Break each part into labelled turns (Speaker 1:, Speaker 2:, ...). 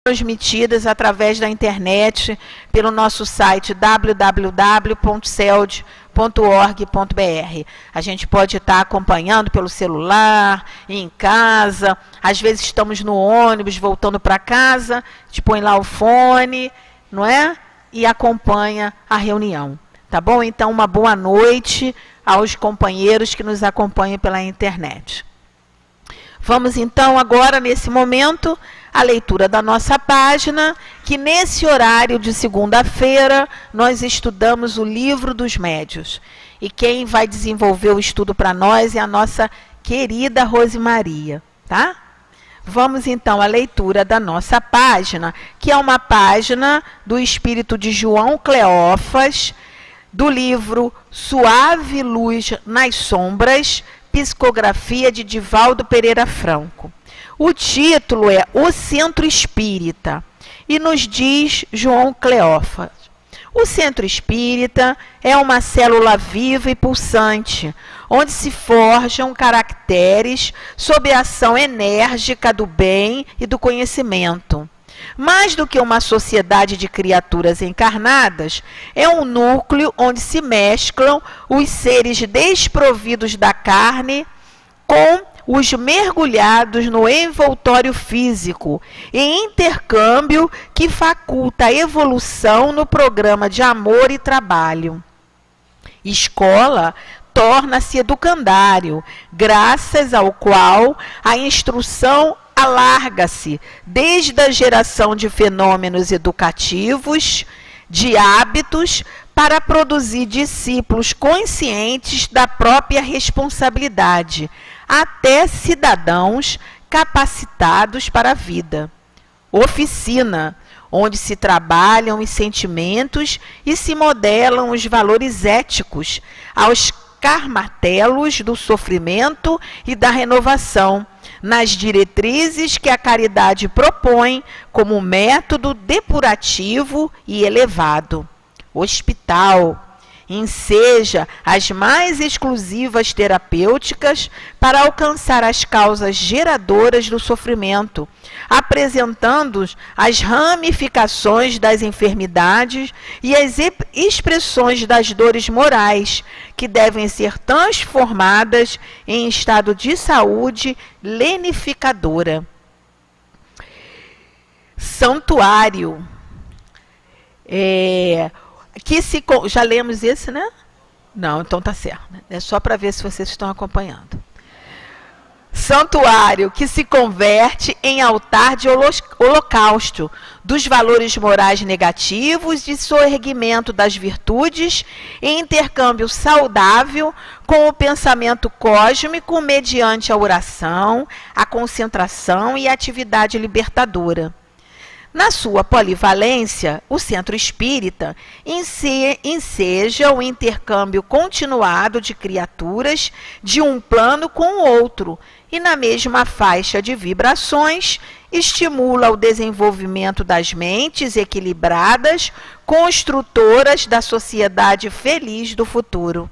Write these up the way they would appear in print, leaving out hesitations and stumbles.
Speaker 1: transmitidas através da internet pelo nosso site www.celd.org.br. A gente pode estar acompanhando pelo celular, em casa, às vezes estamos no ônibus voltando para casa, a gente põe lá o fone, não é? E acompanha a reunião. Tá bom? Então, uma boa noite aos companheiros que nos acompanham pela internet. Vamos então agora, nesse momento, a leitura da nossa página, que nesse horário de segunda-feira nós estudamos o Livro dos Médiuns. E quem vai desenvolver o estudo para nós é a nossa querida Rosemaria, tá? Vamos então à leitura da nossa página, que é uma página do Espírito de João Cleófas, do livro Suave Luz nas Sombras, psicografia de Divaldo Pereira Franco. O título é O Centro Espírita, e nos diz João Cleófas: o Centro Espírita é uma célula viva e pulsante, onde se forjam caracteres sob a ação enérgica do bem e do conhecimento. Mais do que uma sociedade de criaturas encarnadas, é um núcleo onde se mesclam os seres desprovidos da carne com os mergulhados no envoltório físico, em intercâmbio que faculta a evolução no programa de amor e trabalho. Escola torna-se educandário, graças ao qual a instrução alarga-se desde a geração de fenômenos educativos, de hábitos, para produzir discípulos conscientes da própria responsabilidade, até cidadãos capacitados para a vida. Oficina, onde se trabalham os sentimentos e se modelam os valores éticos, aos carmartelos do sofrimento e da renovação, nas diretrizes que a caridade propõe como método depurativo e elevado. Hospital, enseja as mais exclusivas terapêuticas para alcançar as causas geradoras do sofrimento, apresentando as ramificações das enfermidades e as expressões das dores morais, que devem ser transformadas em estado de saúde lenificadora. Santuário. Já lemos esse, né? Não, então tá certo. É só para ver se vocês estão acompanhando. Santuário que se converte em altar de holocausto dos valores morais negativos e soerguimento das virtudes, em intercâmbio saudável com o pensamento cósmico mediante a oração, a concentração e a atividade libertadora. Na sua polivalência, o Centro Espírita enseja o intercâmbio continuado de criaturas de um plano com o outro e, na mesma faixa de vibrações, estimula o desenvolvimento das mentes equilibradas, construtoras da sociedade feliz do futuro.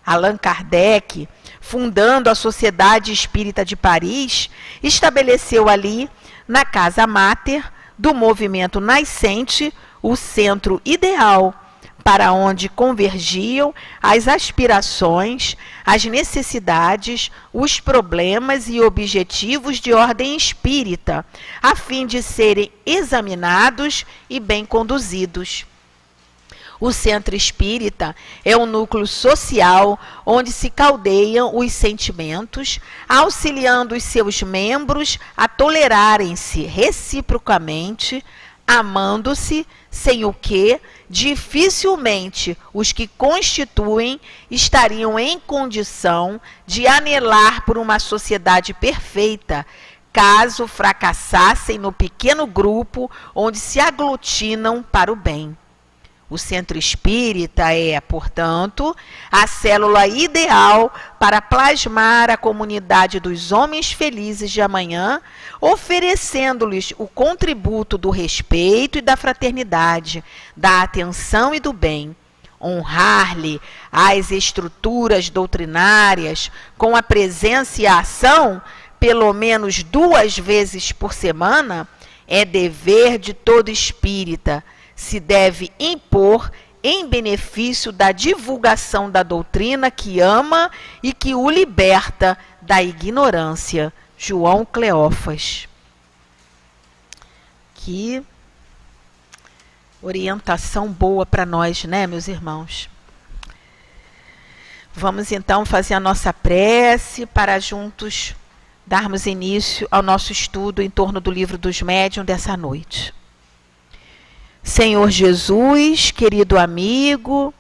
Speaker 1: Allan Kardec, fundando a Sociedade Espírita de Paris, estabeleceu ali, na Casa Máter do movimento nascente, o centro ideal, para onde convergiam as aspirações, as necessidades, os problemas e objetivos de ordem espírita, a fim de serem examinados e bem conduzidos. O Centro Espírita é um núcleo social onde se caldeiam os sentimentos, auxiliando os seus membros a tolerarem-se reciprocamente, amando-se, sem o que dificilmente os que constituem estariam em condição de anelar por uma sociedade perfeita, caso fracassassem no pequeno grupo onde se aglutinam para o bem. O Centro Espírita é, portanto, a célula ideal para plasmar a comunidade dos homens felizes de amanhã, oferecendo-lhes o contributo do respeito e da fraternidade, da atenção e do bem. Honrar-lhe as estruturas doutrinárias com a presença e a ação, pelo menos 2 vezes por semana, É dever de todo espírita, se deve impor em benefício da divulgação da doutrina que ama e que o liberta da ignorância. João Cleófas. Que orientação boa para nós, né, meus irmãos? Vamos então fazer a nossa prece para juntos darmos início ao nosso estudo em torno do livro dos médiuns dessa noite. Senhor Jesus, querido amigo,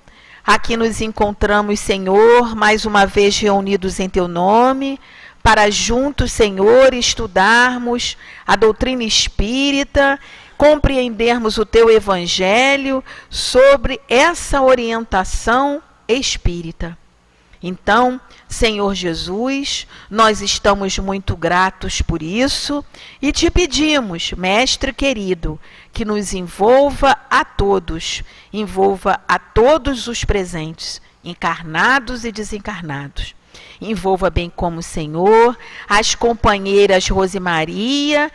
Speaker 1: aqui nos encontramos, Senhor, mais uma vez reunidos em Teu nome, para juntos, Senhor, estudarmos a doutrina espírita, compreendermos o Teu Evangelho sobre essa orientação espírita. Então, Senhor Jesus, nós estamos muito gratos por isso e te pedimos, Mestre querido, que nos envolva a todos os presentes, encarnados e desencarnados. Envolva bem como Senhor as companheiras Rosemaria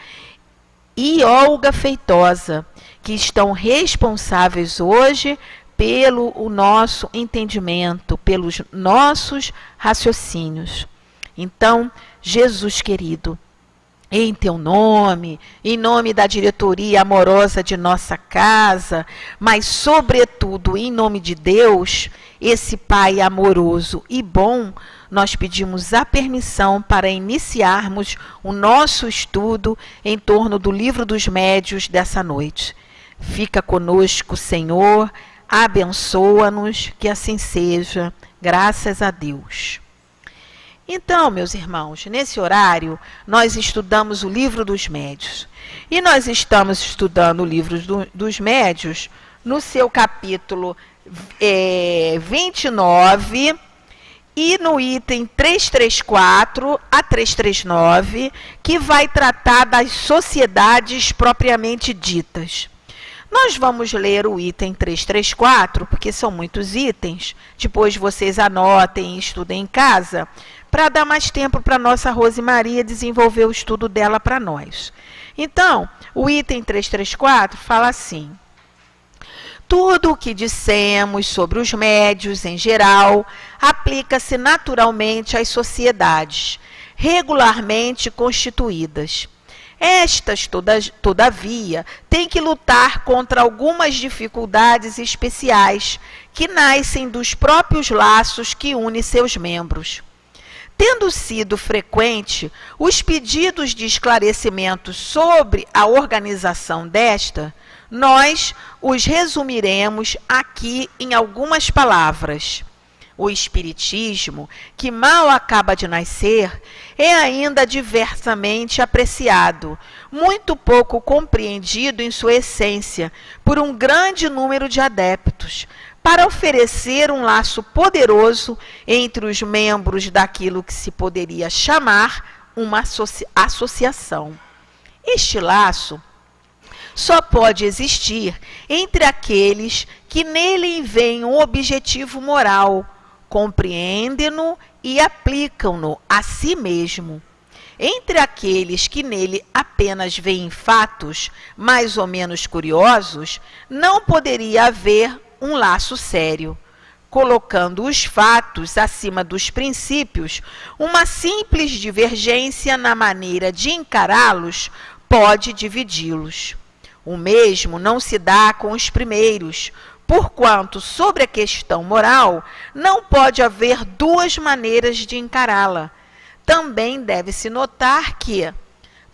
Speaker 1: e Olga Feitosa, que estão responsáveis hoje pelo nosso entendimento, pelos nossos raciocínios. Então, Jesus querido, em Teu nome, em nome da diretoria amorosa de nossa casa, mas sobretudo em nome de Deus, esse Pai amoroso e bom, nós pedimos a permissão para iniciarmos o nosso estudo em torno do Livro dos Médiuns dessa noite. Fica conosco, Senhor, abençoa-nos, que assim seja, graças a Deus. Então, meus irmãos, nesse horário, nós estudamos o Livro dos Médiuns. E nós estamos estudando o Livro dos Médiuns no seu capítulo 29 e no item 334 a 339, que vai tratar das sociedades propriamente ditas. Nós vamos ler o item 334, porque são muitos itens. Depois vocês anotem e estudem em casa, para dar mais tempo para a nossa Rosemaria desenvolver o estudo dela para nós. Então, o item 334 fala assim: tudo o que dissemos sobre os médiuns em geral aplica-se naturalmente às sociedades regularmente constituídas. Estas, todavia, têm que lutar contra algumas dificuldades especiais que nascem dos próprios laços que unem seus membros. Tendo sido frequente os pedidos de esclarecimento sobre a organização desta, nós os resumiremos aqui em algumas palavras. O Espiritismo, que mal acaba de nascer, é ainda diversamente apreciado, muito pouco compreendido em sua essência, por um grande número de adeptos, para oferecer um laço poderoso entre os membros daquilo que se poderia chamar uma associação. Este laço só pode existir entre aqueles que nele veem um objetivo moral, compreendem-no e aplicam-no a si mesmo. Entre aqueles que nele apenas veem fatos mais ou menos curiosos, não poderia haver um laço sério. Colocando os fatos acima dos princípios, uma simples divergência na maneira de encará-los pode dividi-los. O mesmo não se dá com os primeiros, porquanto, sobre a questão moral, não pode haver duas maneiras de encará-la. Também deve-se notar que,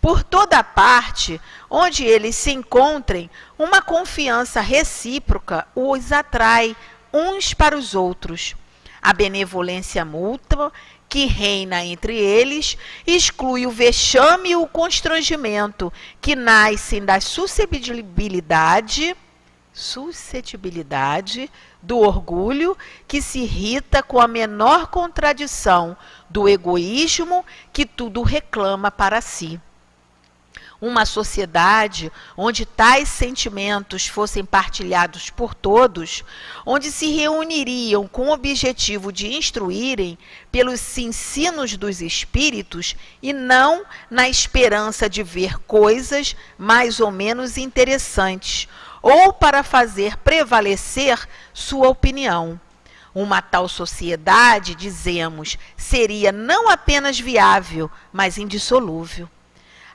Speaker 1: por toda parte onde eles se encontrem, uma confiança recíproca os atrai uns para os outros. A benevolência mútua que reina entre eles exclui o vexame e o constrangimento que nascem da suscetibilidade do orgulho, que se irrita com a menor contradição, do egoísmo que tudo reclama para si. uma sociedade onde tais sentimentos fossem partilhados por todos, onde se reuniriam com o objetivo de instruírem pelos ensinos dos espíritos e não na esperança de ver coisas mais ou menos interessantes, ou para fazer prevalecer sua opinião. Uma tal sociedade, dizemos, seria não apenas viável, mas indissolúvel.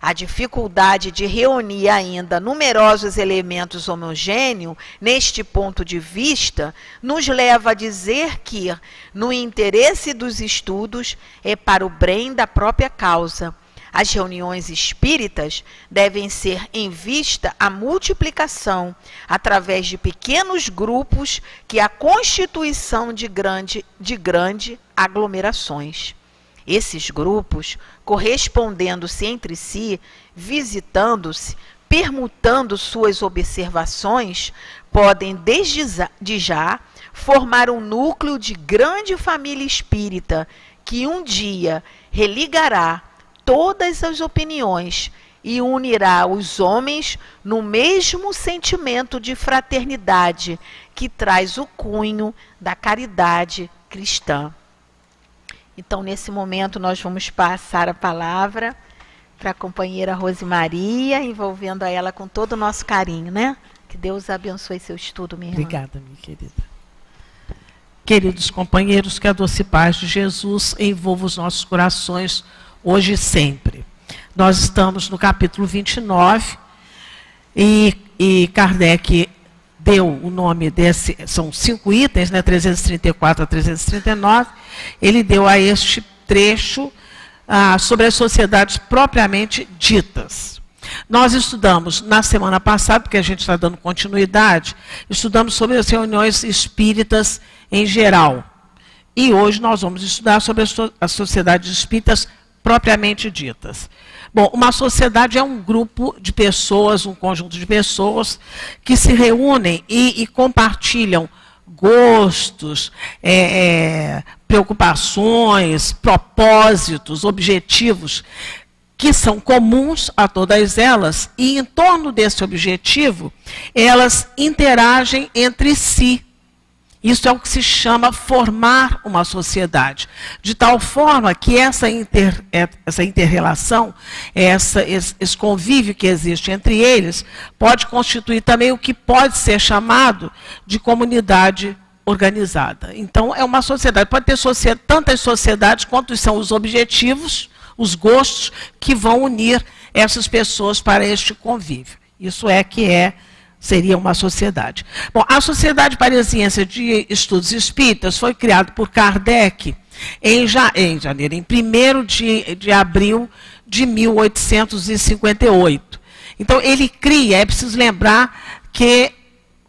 Speaker 1: A dificuldade de reunir ainda numerosos elementos homogêneos, neste ponto de vista, nos leva a dizer que, no interesse dos estudos, é para o bem da própria causa. As reuniões espíritas devem ser em vista a multiplicação, através de pequenos grupos, que a constituição de grande aglomerações. Esses grupos, correspondendo-se entre si, visitando-se, permutando suas observações, podem desde já formar um núcleo de grande família espírita, que um dia religará todas as opiniões e unirá os homens no mesmo sentimento de fraternidade que traz o cunho da caridade cristã. Então, nesse momento, nós vamos passar a palavra para a companheira Rosemaria, envolvendo a ela com todo o nosso carinho, né? Que Deus abençoe seu estudo, minha irmã.
Speaker 2: Obrigada, minha querida. Queridos companheiros, que a doce paz de Jesus envolva os nossos corações hoje e sempre. Nós estamos no capítulo 29 e Kardec deu o nome desse, são 5 itens, né, 334 a 339, ele deu a este trecho sobre as sociedades propriamente ditas. Nós estudamos na semana passada, porque a gente está dando continuidade, estudamos sobre as reuniões espíritas em geral. E hoje nós vamos estudar sobre as sociedades espíritas propriamente ditas. Bom, uma sociedade é um grupo de pessoas, um conjunto de pessoas que se reúnem e compartilham gostos, preocupações, propósitos, objetivos que são comuns a todas elas, e em torno desse objetivo, elas interagem entre si. Isso é o que se chama formar uma sociedade, de tal forma que essa inter-relação, esse convívio que existe entre eles, pode constituir também o que pode ser chamado de comunidade organizada. Então, é uma sociedade, pode ter tantas sociedades quanto são os objetivos, os gostos que vão unir essas pessoas para este convívio. Isso é que seria uma sociedade. Bom, a Sociedade Parisiense de Estudos Espíritas foi criada por Kardec em janeiro, em 1º de abril de 1858. Então, ele cria, é preciso lembrar que,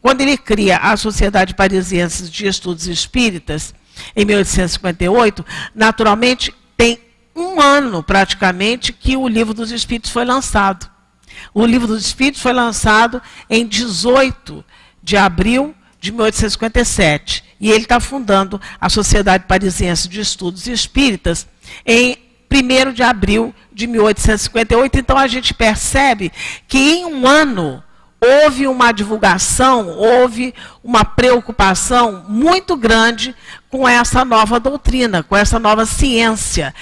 Speaker 2: quando ele cria a Sociedade Parisiense de Estudos Espíritas, em 1858, naturalmente, tem um ano, praticamente, que o Livro dos Espíritos foi lançado. O Livro dos Espíritos foi lançado em 18 de abril de 1857. E ele está fundando a Sociedade Parisiense de Estudos Espíritas em 1º de abril de 1858. Então, a gente percebe que em um ano houve uma divulgação, houve uma preocupação muito grande com essa nova doutrina, com essa nova ciência.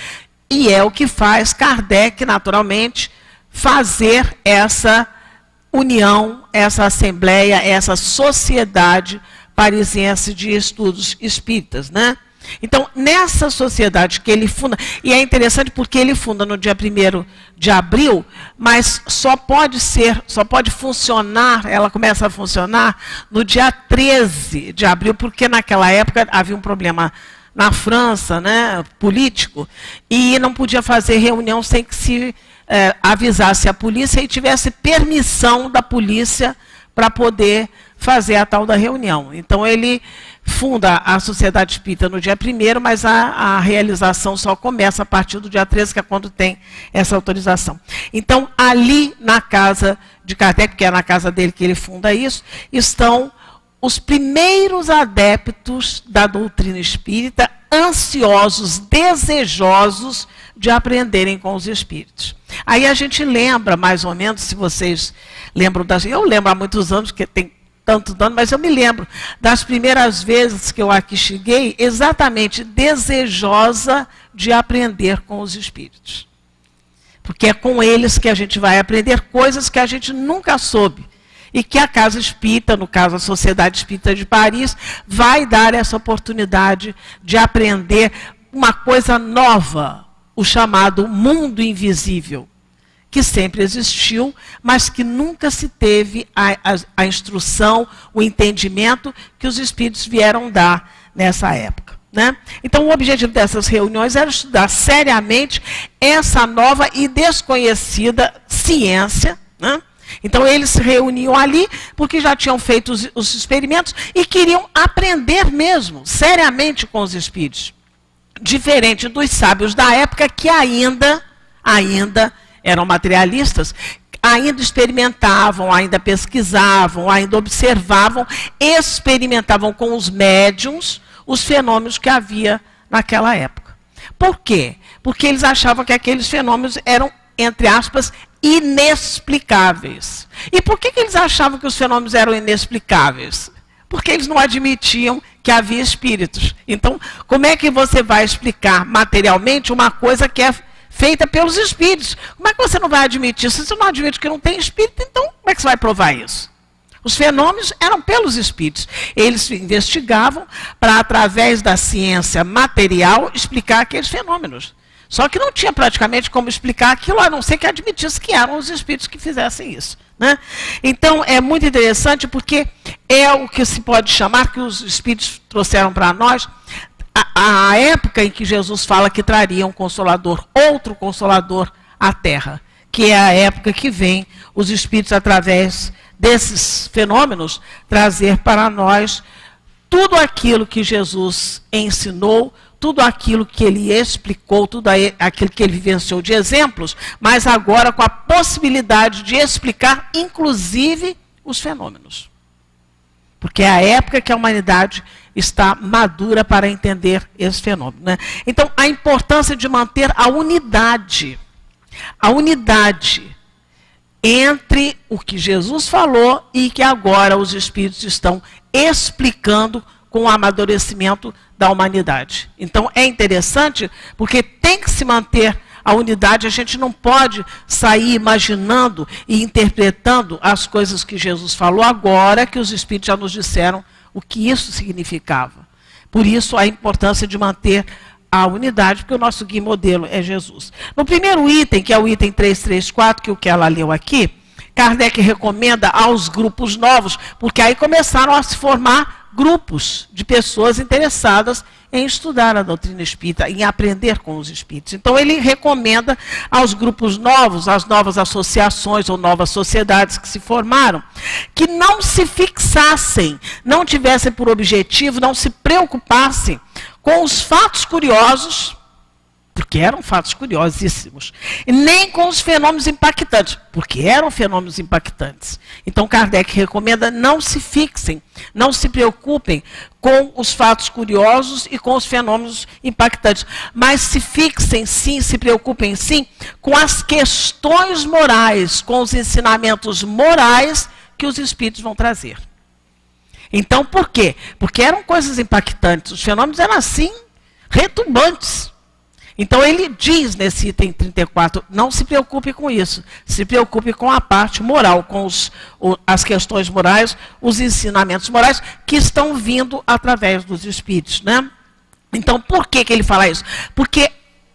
Speaker 2: E é o que faz Kardec, naturalmente, fazer essa união, essa assembleia, essa sociedade parisiense de estudos espíritas, né? Então, nessa sociedade que ele funda, e é interessante porque ele funda no dia 1º de abril, mas só pode funcionar, ela começa a funcionar no dia 13 de abril, porque naquela época havia um problema na França, né, político, e não podia fazer reunião sem que se avisasse a polícia e tivesse permissão da polícia para poder fazer a tal da reunião. Então, ele funda a Sociedade Espírita no dia 1º, mas a realização só começa a partir do dia 13, que é quando tem essa autorização. Então, ali na casa de Kardec, que é na casa dele que ele funda isso, estão os primeiros adeptos da doutrina espírita, ansiosos, desejosos de aprenderem com os espíritos. Aí a gente lembra, mais ou menos, se vocês lembram eu lembro há muitos anos, que tem tanto dano, mas eu me lembro das primeiras vezes que eu aqui cheguei, exatamente desejosa de aprender com os espíritos. Porque é com eles que a gente vai aprender coisas que a gente nunca soube. E que a Casa Espírita, no caso a Sociedade Espírita de Paris, vai dar essa oportunidade de aprender uma coisa nova, o chamado mundo invisível, que sempre existiu, mas que nunca se teve a instrução, o entendimento que os espíritos vieram dar nessa época. Né? Então, o objetivo dessas reuniões era estudar seriamente essa nova e desconhecida ciência. Né? Então, eles se reuniam ali porque já tinham feito os experimentos e queriam aprender mesmo, seriamente com os espíritos. Diferente dos sábios da época que ainda eram materialistas, ainda experimentavam, ainda pesquisavam, ainda observavam, experimentavam com os médiuns os fenômenos que havia naquela época. Por quê? Porque eles achavam que aqueles fenômenos eram, entre aspas, inexplicáveis. E por que eles achavam que os fenômenos eram inexplicáveis? Porque eles não admitiam que havia espíritos. Então, como é que você vai explicar materialmente uma coisa que é feita pelos espíritos? Como é que você não vai admitir? Se você não admite que não tem espírito, então como é que você vai provar isso? Os fenômenos eram pelos espíritos. Eles investigavam para, através da ciência material, explicar aqueles fenômenos. Só que não tinha praticamente como explicar aquilo, a não ser que admitisse que eram os espíritos que fizessem isso. Né? Então, é muito interessante porque é o que se pode chamar, que os espíritos trouxeram para nós, a época em que Jesus fala que traria um consolador, outro consolador à Terra, que é a época que vem os espíritos, através desses fenômenos, trazer para nós tudo aquilo que Jesus ensinou, tudo aquilo que ele explicou, tudo aquilo que ele vivenciou de exemplos, mas agora com a possibilidade de explicar, inclusive, os fenômenos. Porque é a época que a humanidade está madura para entender esse fenômeno. Né? Então, a importância de manter a unidade entre o que Jesus falou e que agora os espíritos estão explicando com o amadurecimento da humanidade. Então, é interessante porque tem que se manter a unidade. A gente não pode sair imaginando e interpretando as coisas que Jesus falou agora que os espíritos já nos disseram o que isso significava. Por isso, a importância de manter a unidade, porque o nosso guia modelo é Jesus. No primeiro item, que é o item 334, que é o que ela leu aqui, Kardec recomenda aos grupos novos, porque aí começaram a se formar grupos de pessoas interessadas em estudar a doutrina espírita, em aprender com os espíritos. Então, ele recomenda aos grupos novos, às novas associações ou novas sociedades que se formaram, que não se fixassem, não tivessem por objetivo, não se preocupassem com os fatos curiosos, porque eram fatos curiosíssimos, e nem com os fenômenos impactantes, porque eram fenômenos impactantes. Então, Kardec recomenda: não se fixem, não se preocupem com os fatos curiosos e com os fenômenos impactantes, mas se fixem sim, se preocupem sim com as questões morais, com os ensinamentos morais que os espíritos vão trazer. Então, por quê? Porque eram coisas impactantes, os fenômenos eram assim, retumbantes. Então, ele diz nesse item 34, não se preocupe com isso, se preocupe com a parte moral, com as questões morais, os ensinamentos morais que estão vindo através dos espíritos. Né? Então, por que ele fala isso? Porque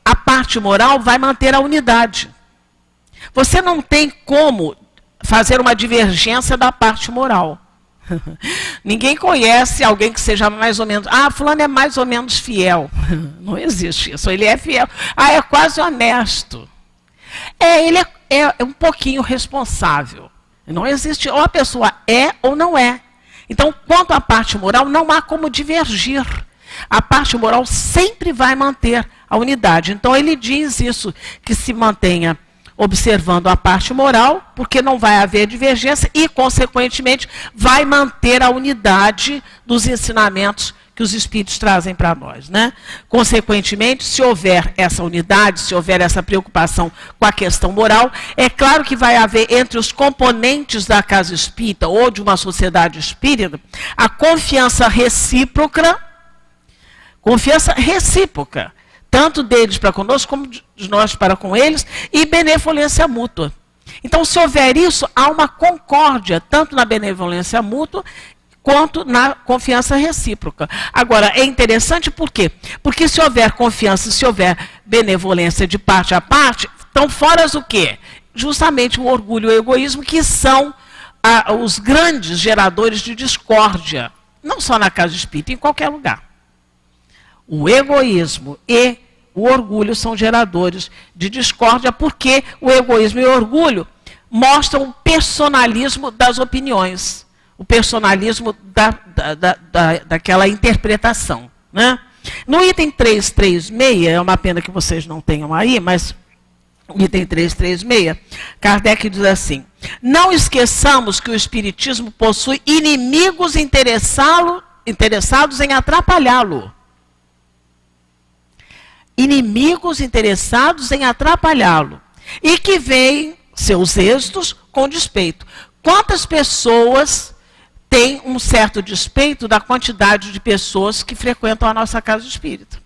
Speaker 2: a parte moral vai manter a unidade. Você não tem como fazer uma divergência da parte moral. Ninguém conhece alguém que seja mais ou menos... Ah, fulano é mais ou menos fiel. Não existe isso. Ele é fiel. Ah, é quase honesto. Ele é um pouquinho responsável. Não existe. Ou a pessoa é ou não é. Então, quanto à parte moral, não há como divergir. A parte moral sempre vai manter a unidade. Então, ele diz isso, que se mantenha observando a parte moral, porque não vai haver divergência e, consequentemente, vai manter a unidade dos ensinamentos que os espíritos trazem para nós, né? Consequentemente, se houver essa unidade, se houver essa preocupação com a questão moral, é claro que vai haver entre os componentes da casa espírita ou de uma sociedade espírita a confiança recíproca, tanto deles para conosco como de nós para com eles, e benevolência mútua. Então, se houver isso, há uma concórdia, tanto na benevolência mútua, quanto na confiança recíproca. Agora, é interessante por quê? Porque se houver confiança, se houver benevolência de parte a parte, estão fora o quê? Justamente o orgulho e o egoísmo, que são os grandes geradores de discórdia, não só na casa espírita, em qualquer lugar. O egoísmo e o orgulho são geradores de discórdia, porque o egoísmo e o orgulho mostram o personalismo das opiniões, o personalismo daquela interpretação, né? No item 336, é uma pena que vocês não tenham aí, mas no item 336, Kardec diz assim: não esqueçamos que o Espiritismo possui inimigos interessados em atrapalhá-lo. Inimigos interessados em atrapalhá-lo, e que veem seus êxitos com despeito. Quantas pessoas têm um certo despeito da quantidade de pessoas que frequentam a nossa casa espírita?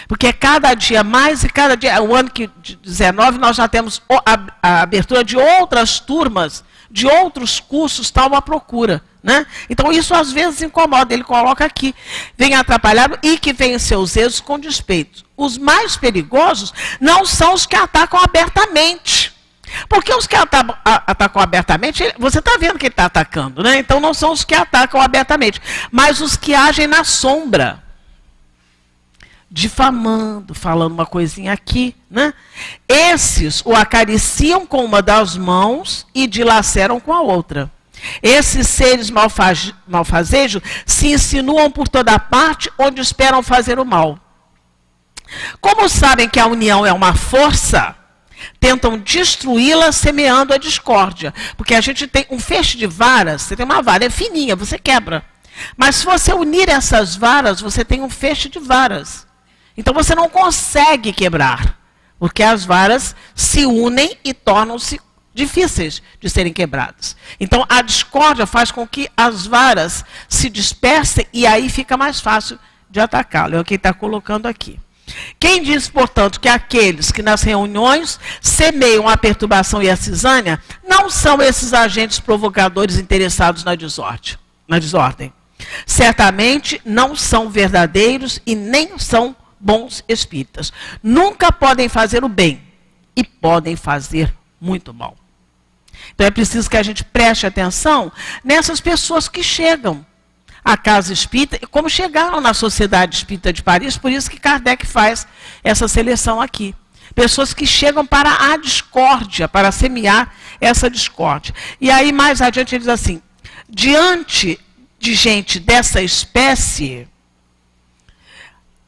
Speaker 2: Porque cada dia mais, e cada dia, o ano de 19, nós já temos a abertura de outras turmas, de outros cursos, está uma procura, né? Então isso às vezes incomoda, ele coloca aqui, vem atrapalhar e que vem seus êxitos com despeito. Os mais perigosos não são os que atacam abertamente. Porque os que atacam abertamente, você está vendo que ele está atacando, né? Então não são os que atacam abertamente, mas os que agem na sombra, difamando, falando uma coisinha aqui, né? Esses o acariciam com uma das mãos e dilaceram com a outra. Esses seres malfazejos se insinuam por toda parte onde esperam fazer o mal. Como sabem que a união é uma força, tentam destruí-la semeando a discórdia. Porque a gente tem um feixe de varas, você tem uma vara, é fininha, você quebra. Mas se você unir essas varas, você tem um feixe de varas. Então você não consegue quebrar, porque as varas se unem e tornam-se difíceis de serem quebradas. Então a discórdia faz com que as varas se dispersem e aí fica mais fácil de atacá-lo. É o que ele está colocando aqui. Quem diz, portanto, que aqueles que nas reuniões semeiam a perturbação e a cisânia não são esses agentes provocadores interessados na desordem. Certamente não são verdadeiros e nem são bons espíritas. Nunca podem fazer o bem e podem fazer muito mal. Então é preciso que a gente preste atenção nessas pessoas que chegam à casa espírita, e como chegaram na Sociedade Espírita de Paris, por isso que Kardec faz essa seleção aqui. Pessoas que chegam para a discórdia, para semear essa discórdia. E aí mais adiante ele diz assim: diante de gente dessa espécie,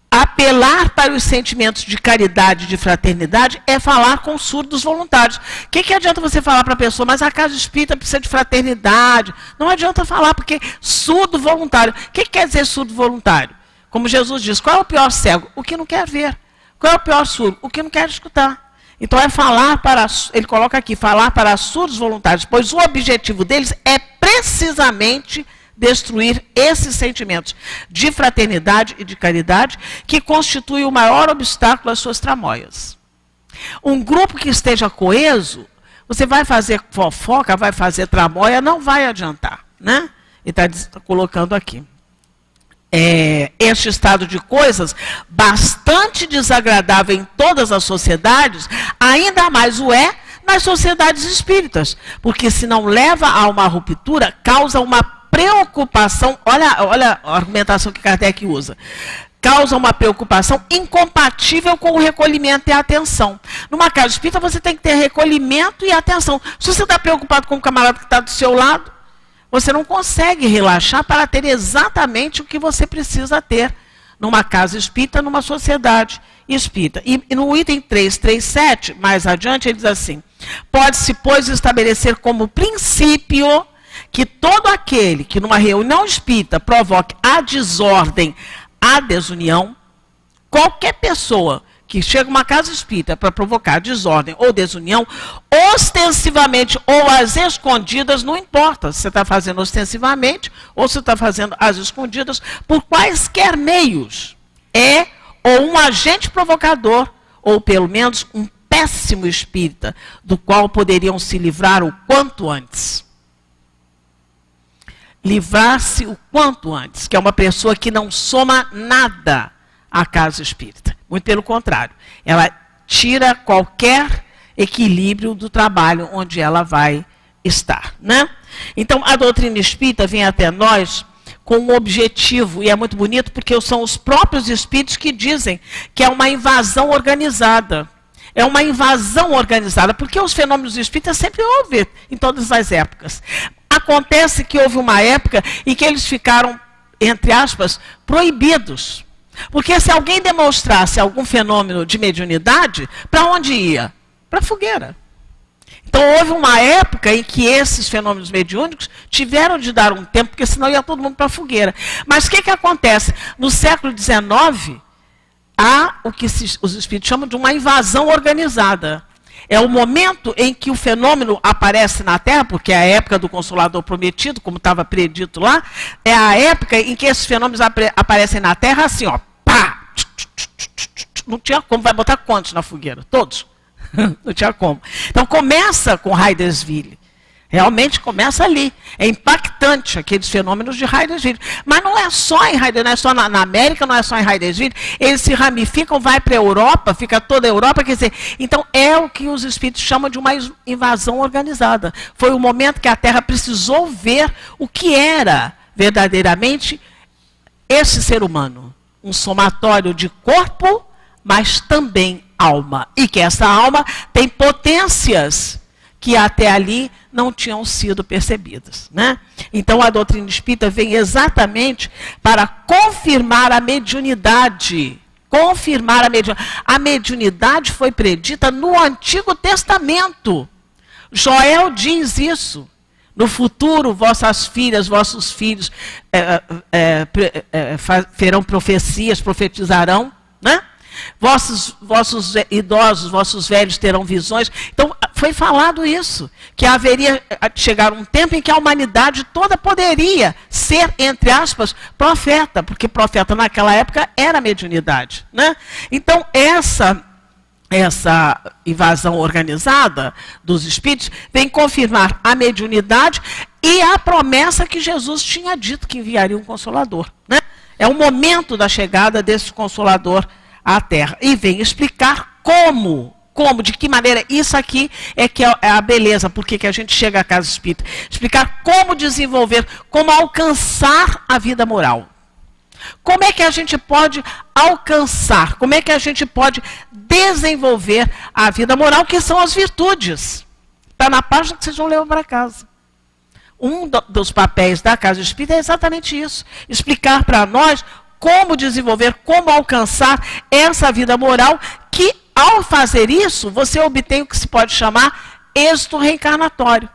Speaker 2: apelar para os sentimentos de caridade e de fraternidade é falar com surdos voluntários. O que adianta você falar para a pessoa, mas a casa espírita precisa de fraternidade? Não adianta falar, porque surdo voluntário. O que quer dizer surdo voluntário? Como Jesus diz, qual é o pior cego? O que não quer ver. Qual é o pior surdo? O que não quer escutar. Então é falar para, ele coloca aqui, falar para surdos voluntários, pois o objetivo deles é precisamente destruir esses sentimentos de fraternidade e de caridade que constituem o maior obstáculo às suas tramóias. Um grupo que esteja coeso, você vai fazer fofoca, vai fazer tramóia, não vai adiantar, né? Ele está colocando aqui. Este estado de coisas, bastante desagradável em todas as sociedades, ainda mais o é nas sociedades espíritas, porque se não leva a uma ruptura, causa uma preocupação, olha a argumentação que Kardec usa, causa uma preocupação incompatível com o recolhimento e a atenção. Numa casa espírita você tem que ter recolhimento e atenção. Se você está preocupado com o camarada que está do seu lado, você não consegue relaxar para ter exatamente o que você precisa ter numa casa espírita, numa sociedade espírita. E no item 337, mais adiante, ele diz assim: pode-se, pois, estabelecer como princípio que todo aquele que numa reunião espírita provoque a desordem, a desunião, qualquer pessoa que chega a uma casa espírita para provocar desordem ou desunião, ostensivamente ou às escondidas, não importa se você está fazendo ostensivamente ou se está fazendo às escondidas, por quaisquer meios, é ou um agente provocador, ou pelo menos um péssimo espírita, do qual poderiam se livrar o quanto antes. Livrar-se o quanto antes, que é uma pessoa que não soma nada à casa espírita. Muito pelo contrário, ela tira qualquer equilíbrio do trabalho onde ela vai estar, né? Então, a doutrina espírita vem até nós com um objetivo, e é muito bonito porque são os próprios espíritos que dizem que é uma invasão organizada. É uma invasão organizada, porque os fenômenos espíritas sempre houve em todas as épocas. Acontece que houve uma época em que eles ficaram, entre aspas, proibidos. Porque se alguém demonstrasse algum fenômeno de mediunidade, para onde ia? Para a fogueira. Então houve uma época em que esses fenômenos mediúnicos tiveram de dar um tempo, porque senão ia todo mundo para a fogueira. Mas o que acontece? No século XIX, há o que os espíritos chamam de uma invasão organizada. É o momento em que o fenômeno aparece na Terra, porque é a época do Consolador Prometido, como estava predito lá, é a época em que esses fenômenos aparecem na Terra assim, ó, pá! Não tinha como, vai botar quantos na fogueira? Todos. Não tinha como. Então começa com Hydesville. Realmente começa ali. É impactante aqueles fenômenos de Hydesville. Mas não é só em Hydesville, não é só na América, não é só em Hydesville. Eles se ramificam, vai para a Europa, fica toda a Europa. Quer dizer, então é o que os espíritos chamam de uma invasão organizada. Foi o momento que a Terra precisou ver o que era verdadeiramente esse ser humano. Um somatório de corpo, mas também alma. E que essa alma tem potências que até ali não tinham sido percebidas, né? Então a doutrina espírita vem exatamente para confirmar a mediunidade. Confirmar a mediunidade. A mediunidade foi predita no Antigo Testamento. Joel diz isso. No futuro, vossas filhas, vossos filhos farão profecias, profetizarão, né? Vossos idosos, vossos velhos terão visões. Então, foi falado isso, que haveria chegar um tempo em que a humanidade toda poderia ser, entre aspas, profeta, porque profeta naquela época era mediunidade, né? Então, essa invasão organizada dos espíritos vem confirmar a mediunidade e a promessa que Jesus tinha dito que enviaria um Consolador, né? É o momento da chegada desse Consolador à Terra. E vem explicar como, de que maneira. Isso aqui é que é a beleza, porque que a gente chega à casa espírita. Explicar como desenvolver, como alcançar a vida moral. Como é que a gente pode alcançar, como é que a gente pode desenvolver a vida moral, que são as virtudes. Está na página que vocês vão levar para casa. Um dos papéis da casa espírita é exatamente isso. Explicar para nós como desenvolver, como alcançar essa vida moral, que ao fazer isso, você obtém o que se pode chamar êxito reencarnatório.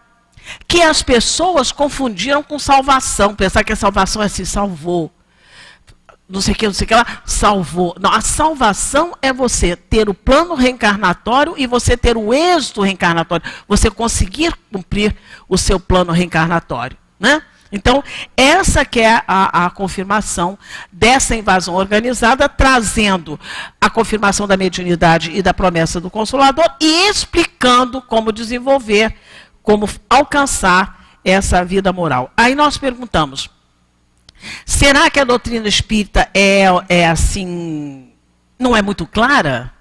Speaker 2: Que as pessoas confundiram com salvação. Pensar que a salvação é assim, salvou. Não sei o que lá, salvou. Não, a salvação é você ter o plano reencarnatório e você ter o êxito reencarnatório. Você conseguir cumprir o seu plano reencarnatório, né? Então, essa que é a confirmação dessa invasão organizada, trazendo a confirmação da mediunidade e da promessa do Consolador e explicando como desenvolver, como alcançar essa vida moral. Aí nós perguntamos, será que a doutrina espírita é assim, não é muito clara?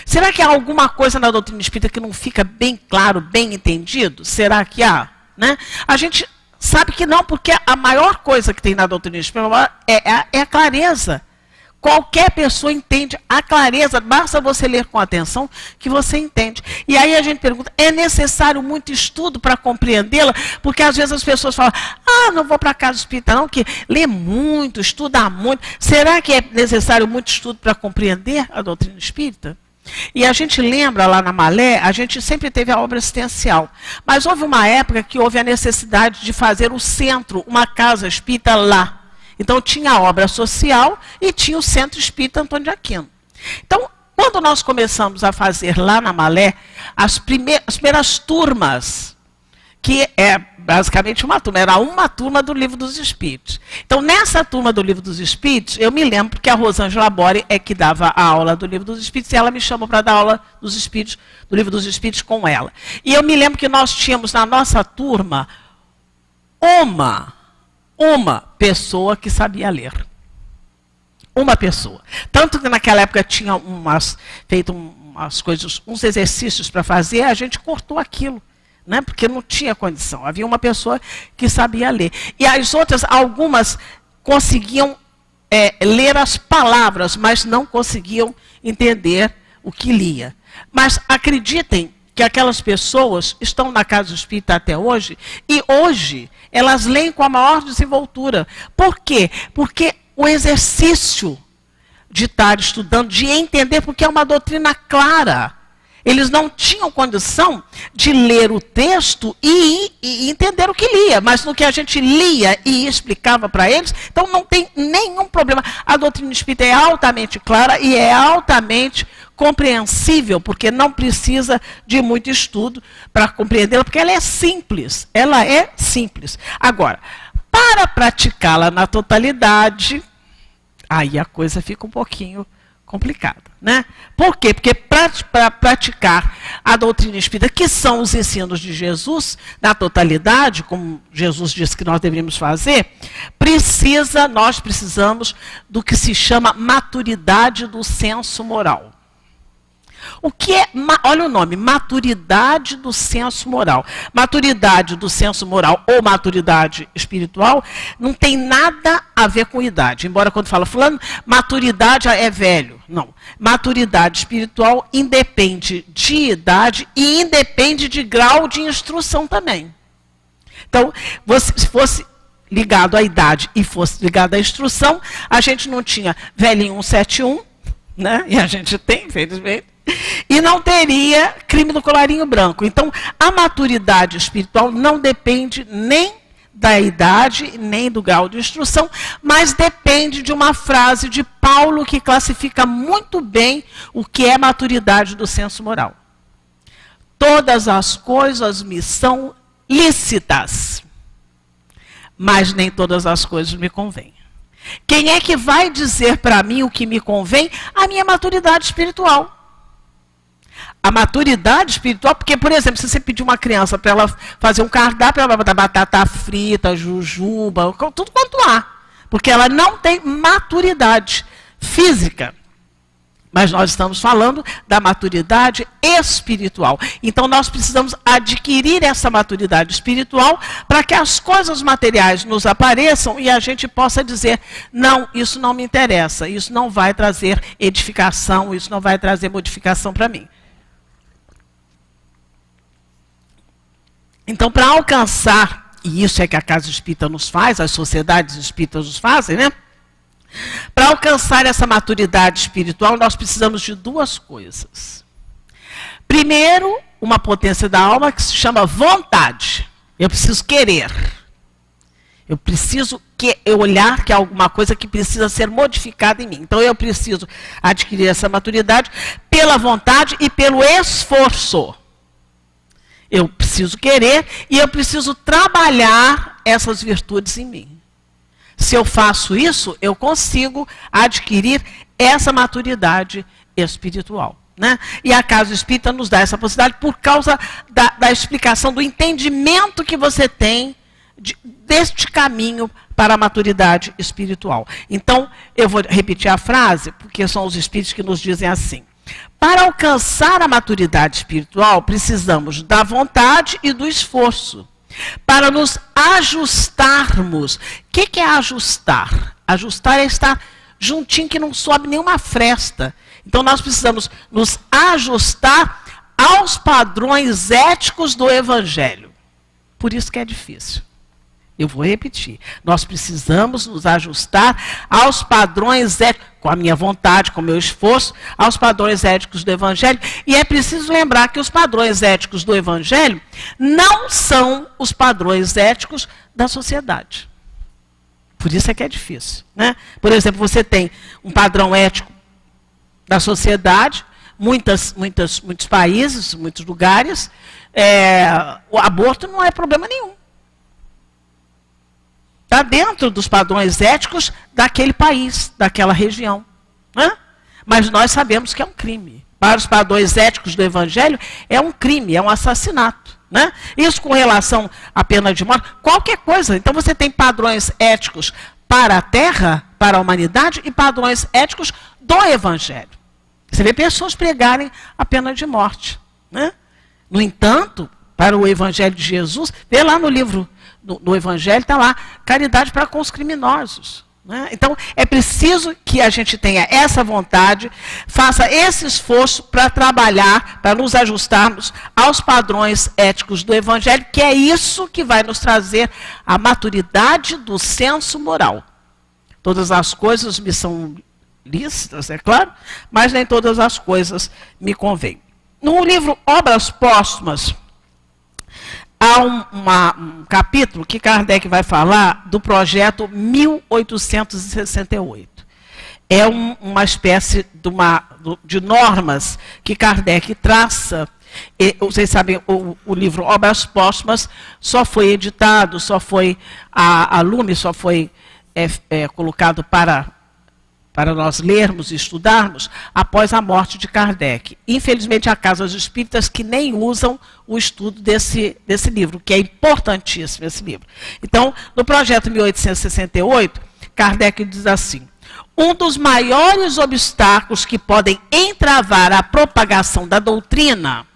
Speaker 2: Será que há alguma coisa na doutrina espírita que não fica bem claro, bem entendido? Será que há? Né? A gente sabe que não, porque a maior coisa que tem na doutrina espírita é a clareza. Qualquer pessoa entende a clareza, basta você ler com atenção que você entende. E aí a gente pergunta, é necessário muito estudo para compreendê-la? Porque às vezes as pessoas falam, não vou para a casa espírita não, que lê muito, estuda muito. Será que é necessário muito estudo para compreender a doutrina espírita? E a gente lembra lá na Malé, a gente sempre teve a obra assistencial. Mas houve uma época que houve a necessidade de fazer o centro, uma casa espírita lá. Então tinha a obra social e tinha o Centro Espírita Antônio de Aquino. Então, quando nós começamos a fazer lá na Malé, as primeiras turmas, que é basicamente uma turma, era uma turma do Livro dos Espíritos. Então, nessa turma do Livro dos Espíritos, eu me lembro que a Rosângela Bore é que dava a aula do Livro dos Espíritos, e ela me chamou para dar aula dos Espíritos, do Livro dos Espíritos com ela. E eu me lembro que nós tínhamos na nossa turma uma pessoa que sabia ler. Uma pessoa. Tanto que naquela época tinha feito umas coisas, uns exercícios para fazer, a gente cortou aquilo. Né? Porque não tinha condição. Havia uma pessoa que sabia ler. E as outras, algumas conseguiam ler as palavras, mas não conseguiam entender o que lia. Mas acreditem que aquelas pessoas estão na Casa Espírita até hoje, e hoje elas leem com a maior desenvoltura. Por quê? Porque o exercício de estar estudando, de entender, porque é uma doutrina clara. Eles não tinham condição de ler o texto e entender o que lia, mas no que a gente lia e explicava para eles, então não tem nenhum problema. A doutrina espírita é altamente clara e é altamente compreensível, porque não precisa de muito estudo para compreendê-la, porque ela é simples. Ela é simples. Agora, para praticá-la na totalidade, aí a coisa fica um pouquinho complicada, né? Por quê? Porque para praticar a doutrina espírita, que são os ensinos de Jesus, na totalidade, como Jesus disse que nós deveríamos fazer, nós precisamos do que se chama maturidade do senso moral. O que é, olha o nome, maturidade do senso moral. Maturidade do senso moral ou maturidade espiritual não tem nada a ver com idade. Embora quando fala fulano, maturidade é velho. Não. Maturidade espiritual independe de idade e independe de grau de instrução também. Então, se fosse ligado à idade e fosse ligado à instrução, a gente não tinha velhinho 171, né? E a gente tem, infelizmente. E não teria crime do colarinho branco. Então, a maturidade espiritual não depende nem da idade, nem do grau de instrução, mas depende de uma frase de Paulo que classifica muito bem o que é maturidade do senso moral. Todas as coisas me são lícitas, mas nem todas as coisas me convêm. Quem é que vai dizer para mim o que me convém? A minha maturidade espiritual. A maturidade espiritual, porque, por exemplo, se você pedir uma criança para ela fazer um cardápio, ela vai botar batata frita, jujuba, tudo quanto há. Porque ela não tem maturidade física. Mas nós estamos falando da maturidade espiritual. Então, nós precisamos adquirir essa maturidade espiritual para que as coisas materiais nos apareçam e a gente possa dizer, não, isso não me interessa, isso não vai trazer edificação, isso não vai trazer modificação para mim. Então, para alcançar, e isso é que a Casa Espírita nos faz, as sociedades espíritas nos fazem, né? Para alcançar essa maturidade espiritual, nós precisamos de duas coisas. Primeiro, uma potência da alma que se chama vontade. Eu preciso querer. Eu preciso olhar que há alguma coisa que precisa ser modificada em mim. Então, eu preciso adquirir essa maturidade pela vontade e pelo esforço. Eu preciso querer e eu preciso trabalhar essas virtudes em mim. Se eu faço isso, eu consigo adquirir essa maturidade espiritual. Né? E a Casa Espírita nos dá essa possibilidade por causa da explicação, do entendimento que você tem deste caminho para a maturidade espiritual. Então, eu vou repetir a frase, porque são os espíritos que nos dizem assim. Para alcançar a maturidade espiritual, precisamos da vontade e do esforço. Para nos ajustarmos. O que é ajustar? Ajustar é estar juntinho, que não sobe nenhuma fresta. Então, nós precisamos nos ajustar aos padrões éticos do Evangelho. Por isso que é difícil. Eu vou repetir. Nós precisamos nos ajustar aos padrões éticos. com a minha vontade, com o meu esforço, aos padrões éticos do Evangelho. E é preciso lembrar que os padrões éticos do Evangelho não são os padrões éticos da sociedade. Por isso é que é difícil, né? Por exemplo, você tem um padrão ético da sociedade, muitos países, muitos lugares, o aborto não é problema nenhum. Está dentro dos padrões éticos daquele país, daquela região, né? Mas nós sabemos que é um crime. Para os padrões éticos do Evangelho, é um crime, é um assassinato, né? Isso com relação à pena de morte, qualquer coisa. Então você tem padrões éticos para a terra, para a humanidade, e padrões éticos do Evangelho. Você vê pessoas pregarem a pena de morte, né? No entanto, para o Evangelho de Jesus, vê lá no livro do Evangelho, está lá, caridade para com os criminosos, né? Então, é preciso que a gente tenha essa vontade, faça esse esforço para trabalhar, para nos ajustarmos aos padrões éticos do Evangelho, que é isso que vai nos trazer a maturidade do senso moral. Todas as coisas me são lícitas, é claro, mas nem todas as coisas me convêm. No livro Obras Póstumas, há um capítulo que Kardec vai falar do projeto 1868. É uma espécie de normas que Kardec traça. Vocês sabem, o livro Obras Póstumas só foi editado, a Lume só foi colocado para nós lermos e estudarmos após a morte de Kardec. Infelizmente, há casas espíritas que nem usam o estudo desse livro, que é importantíssimo esse livro. Então, no projeto 1868, Kardec diz assim: um dos maiores obstáculos que podem entravar a propagação da doutrina,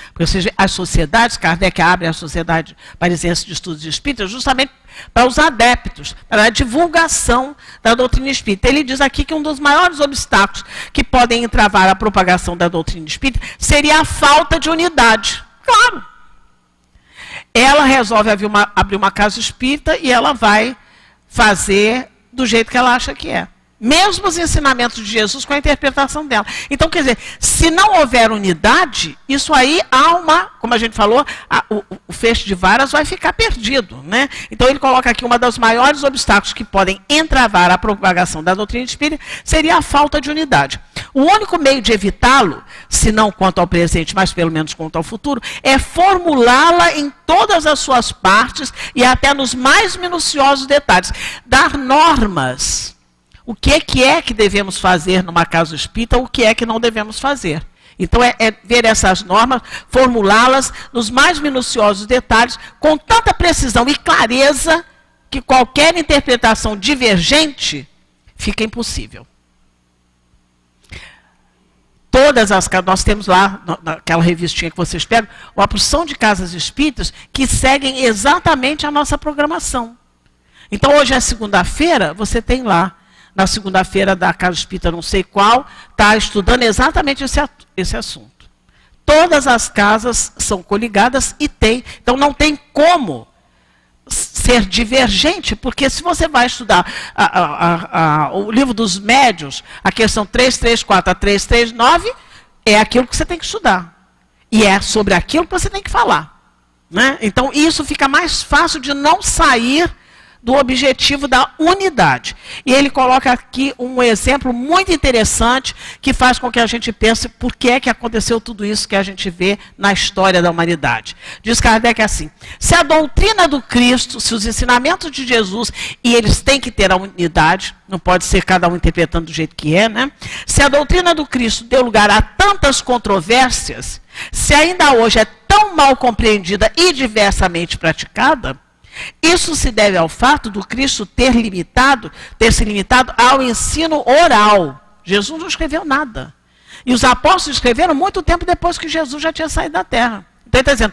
Speaker 2: porque, ou seja, as sociedades, Kardec abre a Sociedade Parisiense de Estudos Espíritas justamente para os adeptos, para a divulgação da doutrina espírita. Ele diz aqui que um dos maiores obstáculos que podem entravar a propagação da doutrina espírita seria a falta de unidade. Claro. Ela resolve abrir uma casa espírita e ela vai fazer do jeito que ela acha que é. Mesmo os ensinamentos de Jesus com a interpretação dela. Então, quer dizer, se não houver unidade, isso aí há como a gente falou, o feixe de varas vai ficar perdido, né? Então, ele coloca aqui uma dos maiores obstáculos que podem entravar a propagação da doutrina espírita seria a falta de unidade. O único meio de evitá-lo, se não quanto ao presente, mas pelo menos quanto ao futuro, é formulá-la em todas as suas partes e até nos mais minuciosos detalhes. Dar normas. O que é que devemos fazer numa casa espírita, o que é que não devemos fazer. Então, é ver essas normas, formulá-las nos mais minuciosos detalhes, com tanta precisão e clareza, que qualquer interpretação divergente fica impossível. Nós temos lá, naquela revistinha que vocês pegam, uma porção de casas espíritas que seguem exatamente a nossa programação. Então, hoje é segunda-feira, você tem lá, na segunda-feira da Casa Espírita não sei qual, está estudando exatamente esse assunto. Todas as casas são coligadas e tem. Então não tem como ser divergente, porque se você vai estudar o livro dos médiuns, a questão 334 a 339, é aquilo que você tem que estudar. E é sobre aquilo que você tem que falar, né? Então isso fica mais fácil de não sair do objetivo da unidade. E ele coloca aqui um exemplo muito interessante que faz com que a gente pense por que é que aconteceu tudo isso que a gente vê na história da humanidade. Diz Kardec assim: se a doutrina do Cristo, se os ensinamentos de Jesus, e eles têm que ter a unidade, não pode ser cada um interpretando do jeito que é, né? Se a doutrina do Cristo deu lugar a tantas controvérsias, se ainda hoje é tão mal compreendida e diversamente praticada, isso se deve ao fato do Cristo ter se limitado ao ensino oral. Jesus não escreveu nada. E os apóstolos escreveram muito tempo depois que Jesus já tinha saído da terra. Então ele está dizendo,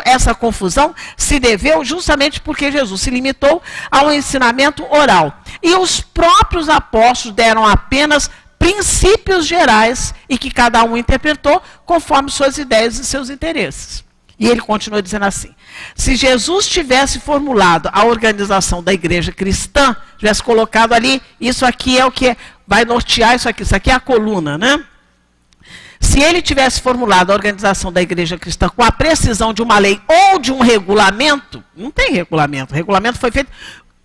Speaker 2: essa confusão se deveu justamente porque Jesus se limitou ao ensinamento oral. E os próprios apóstolos deram apenas princípios gerais e que cada um interpretou conforme suas ideias e seus interesses. E ele continua dizendo assim: Se Jesus tivesse formulado a organização da igreja cristã, tivesse colocado ali, isso aqui é o que vai nortear isso aqui é a coluna, né? Se ele tivesse formulado a organização da igreja cristã com a precisão de uma lei ou de um regulamento, não tem regulamento. O regulamento foi feito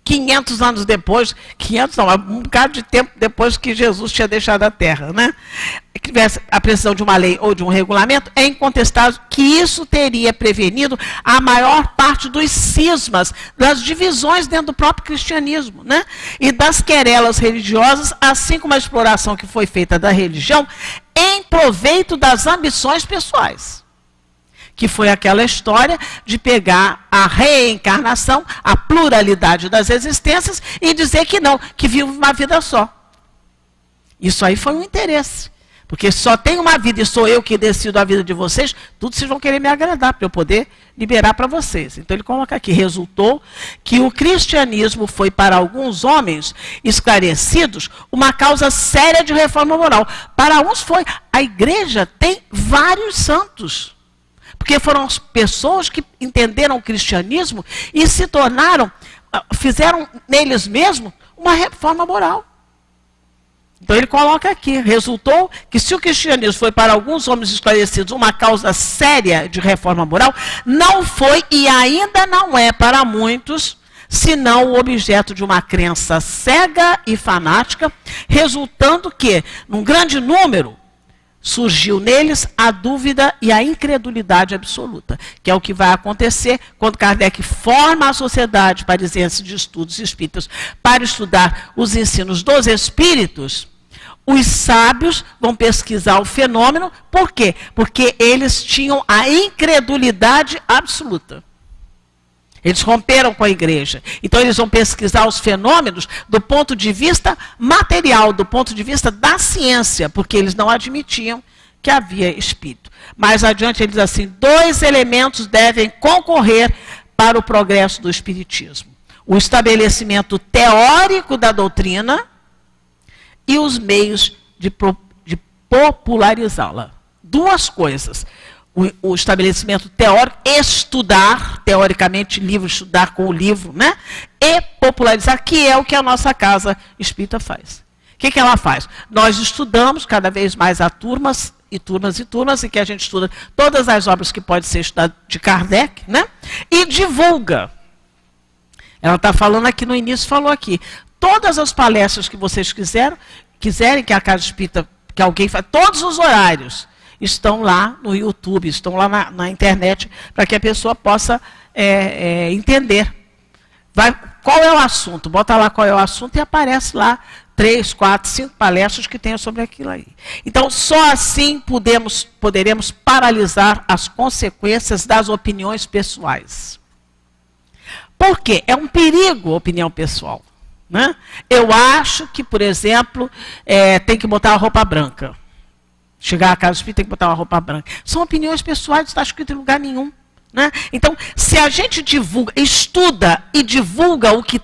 Speaker 2: 500 anos depois, 500 não, um bocado de tempo depois que Jesus tinha deixado a terra, né? Que tivesse a precisão de uma lei ou de um regulamento, é incontestável que isso teria prevenido a maior parte dos cismas, das divisões dentro do próprio cristianismo, né? E das querelas religiosas, assim como a exploração que foi feita da religião em proveito das ambições pessoais. Que foi aquela história de pegar a reencarnação, a pluralidade das existências e dizer que não, que vive uma vida só. Isso aí foi um interesse. Porque só tem uma vida e sou eu que decido a vida de vocês, tudo vocês vão querer me agradar para eu poder liberar para vocês. Então ele coloca aqui, resultou que o cristianismo foi para alguns homens esclarecidos uma causa séria de reforma moral. Para uns foi. A igreja tem vários santos. Porque foram as pessoas que entenderam o cristianismo e se tornaram, fizeram neles mesmos uma reforma moral. Então ele coloca aqui, resultou que se o cristianismo foi para alguns homens esclarecidos uma causa séria de reforma moral, não foi e ainda não é para muitos, senão o objeto de uma crença cega e fanática, resultando que, num grande número, surgiu neles a dúvida e a incredulidade absoluta, que é o que vai acontecer quando Kardec forma a Sociedade Parisiense de Estudos Espíritas para estudar os ensinos dos espíritos. Os sábios vão pesquisar o fenômeno, por quê? Porque eles tinham a incredulidade absoluta. Eles romperam com a igreja. Então eles vão pesquisar os fenômenos do ponto de vista material, do ponto de vista da ciência, porque eles não admitiam que havia espírito. Mais adiante ele diz assim, 2 elementos devem concorrer para o progresso do espiritismo. O estabelecimento teórico da doutrina e os meios de popularizá-la. 2 coisas. O estabelecimento teórico, estudar, teoricamente, livro, estudar com o livro, né? E popularizar, que é o que a nossa casa espírita faz. O que ela faz? Nós estudamos cada vez mais a turmas e turmas e turmas, em que a gente estuda todas as obras que podem ser estudadas de Kardec, né? E divulga. Ela está falando aqui no início, falou aqui. Todas as palestras que vocês quiserem que a casa espírita, que alguém faz, todos os horários, estão lá no YouTube, estão lá na internet, para que a pessoa possa entender. Qual é o assunto? Bota lá qual é o assunto e aparece lá 3, 4, 5 palestras que tenham sobre aquilo aí. Então, só assim poderemos paralisar as consequências das opiniões pessoais. Por quê? É um perigo a opinião pessoal. Né? Eu acho que, por exemplo, tem que botar a roupa branca. Chegar à casa espírita tem que botar uma roupa branca. São opiniões pessoais, não está escrito em lugar nenhum. Né? Então, se a gente divulga, estuda e divulga o que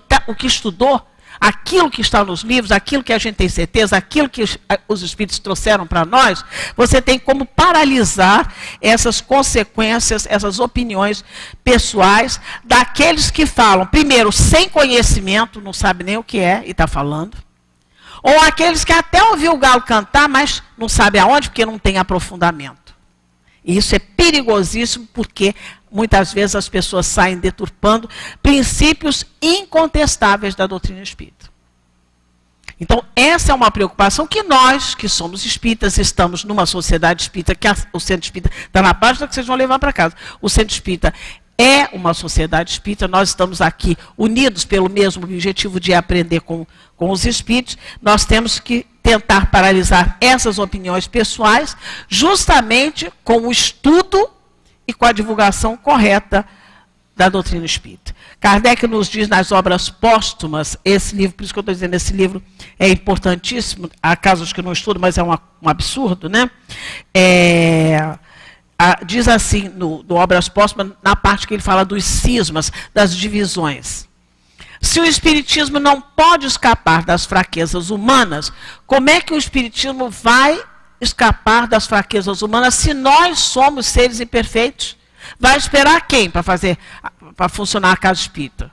Speaker 2: estudou, aquilo que está nos livros, aquilo que a gente tem certeza, aquilo que os espíritos trouxeram para nós, você tem como paralisar essas consequências, essas opiniões pessoais daqueles que falam, primeiro, sem conhecimento, não sabe nem o que é e está falando. Ou aqueles que até ouviu o galo cantar, mas não sabe aonde, porque não tem aprofundamento. E isso é perigosíssimo, porque muitas vezes as pessoas saem deturpando princípios incontestáveis da doutrina espírita. Então, essa é uma preocupação que nós, que somos espíritas, estamos numa sociedade espírita, que o centro espírita está na página que vocês vão levar para casa. O centro espírita é uma sociedade espírita, nós estamos aqui unidos pelo mesmo objetivo de aprender com os espíritos, nós temos que tentar paralisar essas opiniões pessoais, justamente com o estudo e com a divulgação correta da doutrina espírita. Kardec nos diz nas obras póstumas, esse livro, por isso que eu estou dizendo, esse livro é importantíssimo, há casos que eu não estudo, mas é um absurdo, né? Diz assim, no Obras Póstumas, na parte que ele fala dos cismas, das divisões. Se o espiritismo não pode escapar das fraquezas humanas, como é que o espiritismo vai escapar das fraquezas humanas se nós somos seres imperfeitos? Vai esperar quem para funcionar a casa espírita?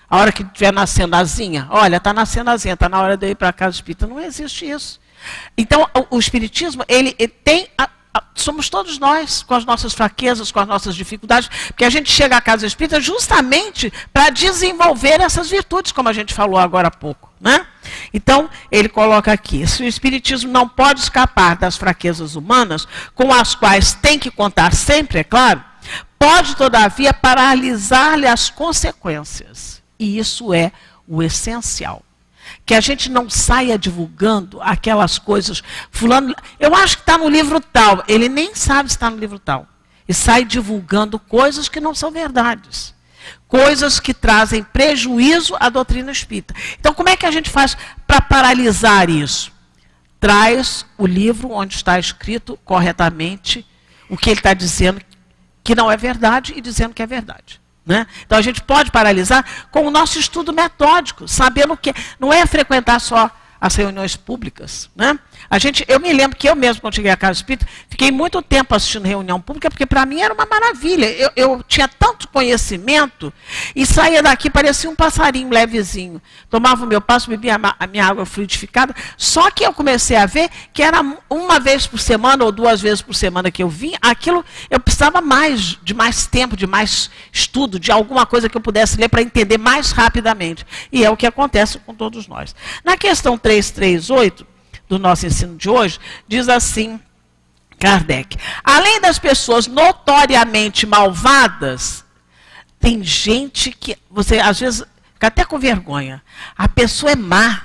Speaker 2: A hora que estiver nascendo asinha, olha, está nascendo asinha, está na hora de eu ir para a casa espírita. Não existe isso. Então, o espiritismo, ele tem... somos todos nós, com as nossas fraquezas, com as nossas dificuldades, porque a gente chega à casa espírita justamente para desenvolver essas virtudes, como a gente falou agora há pouco, né? Então, ele coloca aqui, se o espiritismo não pode escapar das fraquezas humanas, com as quais tem que contar sempre, é claro, pode, todavia, paralisar-lhe as consequências. E isso é o essencial. Que a gente não saia divulgando aquelas coisas. Fulano, eu acho que está no livro tal. Ele nem sabe se está no livro tal. E sai divulgando coisas que não são verdades. Coisas que trazem prejuízo à doutrina espírita. Então, como é que a gente faz para paralisar isso? Traz o livro onde está escrito corretamente o que ele está dizendo que não é verdade e dizendo que é verdade. Né? Então a gente pode paralisar com o nosso estudo metódico, sabendo que não é frequentar só as reuniões públicas. Né? Eu me lembro que eu mesmo, quando cheguei à Casa Espírita, fiquei muito tempo assistindo reunião pública, porque para mim era uma maravilha. Eu tinha tanto conhecimento e saía daqui, parecia um passarinho levezinho. Tomava o meu passo, bebia a minha água fluidificada. Só que eu comecei a ver que era uma vez por semana ou 2 vezes por semana que eu vinha, aquilo eu precisava de mais tempo, de mais estudo, de alguma coisa que eu pudesse ler para entender mais rapidamente. E é o que acontece com todos nós. Na questão 338 do nosso ensino de hoje, diz assim Kardec: além das pessoas notoriamente malvadas, tem gente que você às vezes fica até com vergonha. A pessoa é má.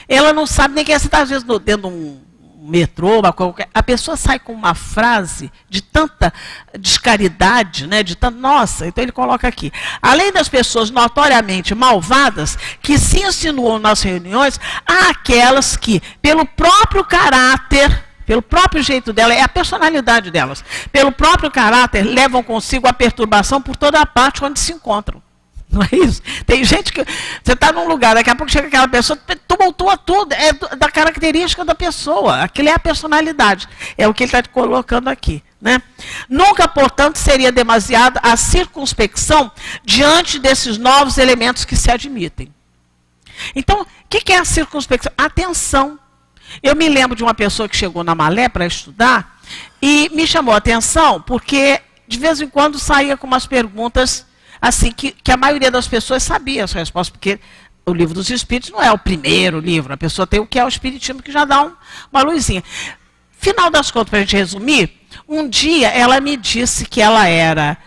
Speaker 2: Ela não sabe nem quem é. Você está às vezes dentro de um metrô, a pessoa sai com uma frase de tanta descaridade, né, de tanto, nossa, então ele coloca aqui, além das pessoas notoriamente malvadas, que se insinuam nas reuniões, há aquelas que, pelo próprio caráter, pelo próprio jeito dela, é a personalidade delas, pelo próprio caráter, levam consigo a perturbação por toda a parte onde se encontram. Não é isso? Tem gente que... Você está num lugar, daqui a pouco chega aquela pessoa, tumultua tudo, é da característica da pessoa. Aquilo é a personalidade. É o que ele está colocando aqui. Né? Nunca, portanto, seria demasiada a circunspecção diante desses novos elementos que se admitem. Então, o que é a circunspecção? Atenção. Eu me lembro de uma pessoa que chegou na Malé para estudar e me chamou a atenção porque, de vez em quando, saía com umas perguntas... assim, que a maioria das pessoas sabia as respostas, porque o Livro dos Espíritos não é o primeiro livro, a pessoa tem o que é o Espiritismo, que já dá uma luzinha. Final das contas, para a gente resumir, um dia ela me disse que ela era,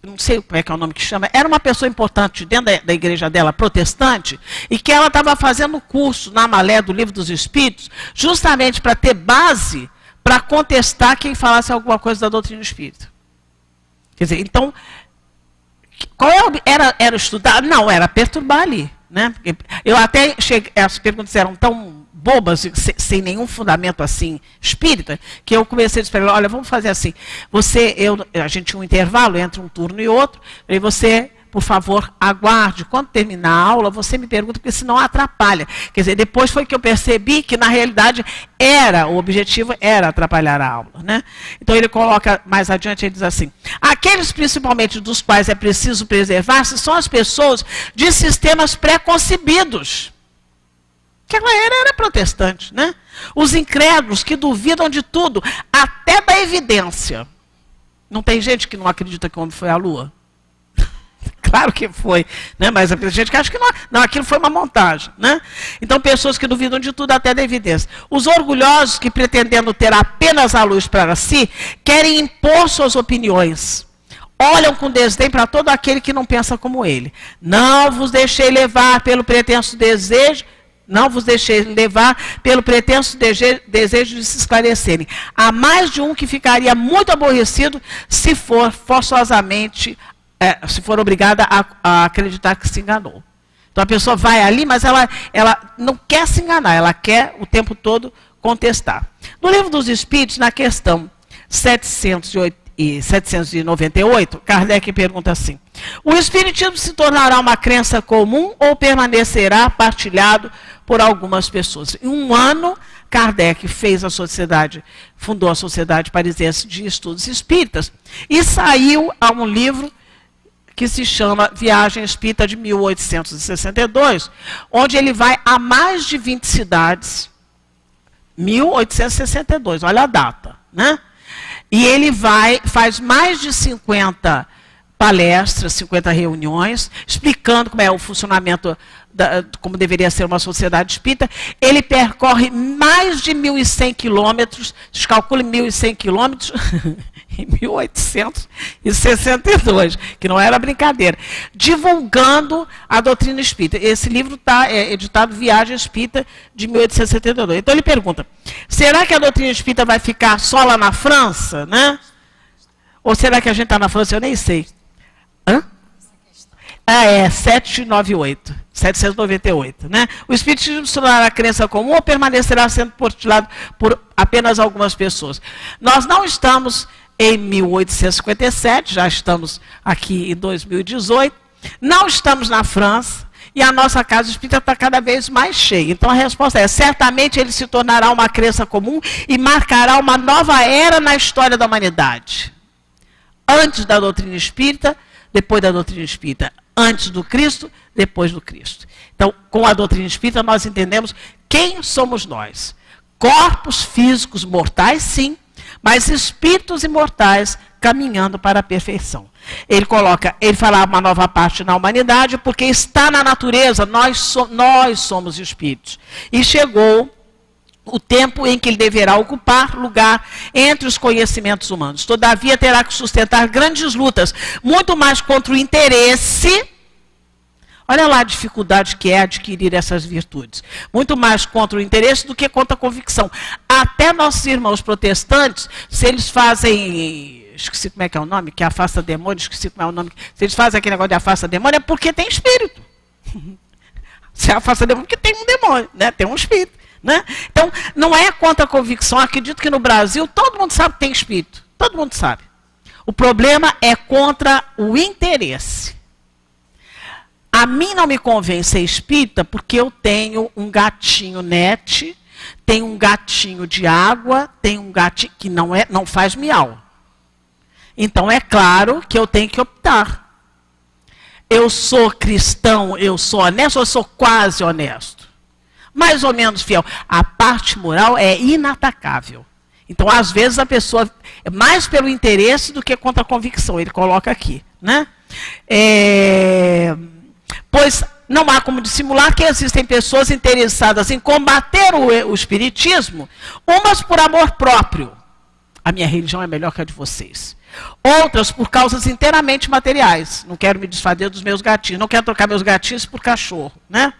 Speaker 2: não sei como é que é o nome que chama, era uma pessoa importante dentro da igreja dela, protestante, e que ela estava fazendo curso na Malé do Livro dos Espíritos, justamente para ter base para contestar quem falasse alguma coisa da doutrina espírita. Quer dizer, então, qual era estudar? Não, era perturbar ali. Né? Eu até cheguei, as perguntas eram tão bobas, sem nenhum fundamento assim espírita, que eu comecei a dizer, olha, vamos fazer assim. A gente tinha um intervalo entre um turno e outro, e você, por favor, aguarde. Quando terminar a aula, você me pergunta, porque senão atrapalha. Quer dizer, depois foi que eu percebi que, na realidade, o objetivo era atrapalhar a aula. Né? Então, ele coloca, mais adiante, ele diz assim, aqueles, principalmente, dos quais é preciso preservar-se, são as pessoas de sistemas pré-concebidos. Que ela era protestante. Né? Os incrédulos que duvidam de tudo, até da evidência. Não tem gente que não acredita que o homem foi à Lua? Claro que foi, né? Mas a gente que acha que não, aquilo foi uma montagem. Né? Então, pessoas que duvidam de tudo até da evidência. Os orgulhosos que, pretendendo ter apenas a luz para si, querem impor suas opiniões. Olham com desdém para todo aquele que não pensa como ele. Não vos deixei levar pelo pretenso desejo, desejo de se esclarecerem. Há mais de um que ficaria muito aborrecido se for forçosamente... se for obrigada a acreditar que se enganou. Então a pessoa vai ali, mas ela não quer se enganar, ela quer o tempo todo contestar. No Livro dos Espíritos, na questão 780, 798, Kardec pergunta assim: o espiritismo se tornará uma crença comum ou permanecerá partilhado por algumas pessoas? Em um ano, Kardec fundou a Sociedade Parisiense de Estudos Espíritas e saiu a um livro que se chama Viagem Espírita de 1862, onde ele vai a mais de 20 cidades. 1862, olha a data, né? E ele faz mais de 50 palestras, 50 reuniões, explicando como é o funcionamento, como deveria ser uma sociedade espírita. Ele percorre mais de 1.100 quilômetros, calcule 1.100 quilômetros em 1862, que não era brincadeira, divulgando a doutrina espírita. Esse livro está editado Viagem Espírita de 1862. Então ele pergunta: será que a doutrina espírita vai ficar só lá na França, né? Ou será que a gente está na França? Eu nem sei. Hã? 798, né? O espiritismo se tornará a crença comum ou permanecerá sendo partilhado por apenas algumas pessoas? Nós não estamos em 1857, já estamos aqui em 2018, não estamos na França e a nossa casa espírita está cada vez mais cheia. Então a resposta é: certamente ele se tornará uma crença comum e marcará uma nova era na história da humanidade. Antes da doutrina espírita, depois da doutrina espírita. Antes do Cristo, depois do Cristo. Então, com a doutrina espírita, nós entendemos quem somos nós. Corpos físicos mortais, sim, mas espíritos imortais caminhando para a perfeição. Ele fala uma nova parte na humanidade, porque está na natureza, nós somos espíritos. E chegou o tempo em que ele deverá ocupar lugar entre os conhecimentos humanos. Todavia, terá que sustentar grandes lutas, muito mais contra o interesse. Olha lá a dificuldade que é adquirir essas virtudes. Muito mais contra o interesse do que contra a convicção. Até nossos irmãos protestantes, se eles fazem, esqueci como é que é o nome, que afasta demônio, esqueci como é o nome, se eles fazem aquele negócio de afasta demônio, é porque tem espírito. Se afasta demônio, porque tem um demônio, né? Tem um espírito. Né? Então, não é contra a convicção. Acredito que no Brasil todo mundo sabe que tem espírito. Todo mundo sabe. O problema é contra o interesse. A mim não me convém ser espírita porque eu tenho um gatinho net, tenho um gatinho de água, tenho um gatinho que não faz miau. Então é claro que eu tenho que optar. Eu sou cristão, eu sou honesto, eu sou quase honesto. Mais ou menos fiel. A parte moral é inatacável. Então, às vezes, a pessoa é mais pelo interesse do que contra a convicção. Ele coloca aqui, né? Pois não há como dissimular que existem pessoas interessadas em combater o espiritismo, umas por amor próprio. A minha religião é melhor que a de vocês. Outras por causas inteiramente materiais. Não quero me desfazer dos meus gatinhos. Não quero trocar meus gatinhos por cachorro, né?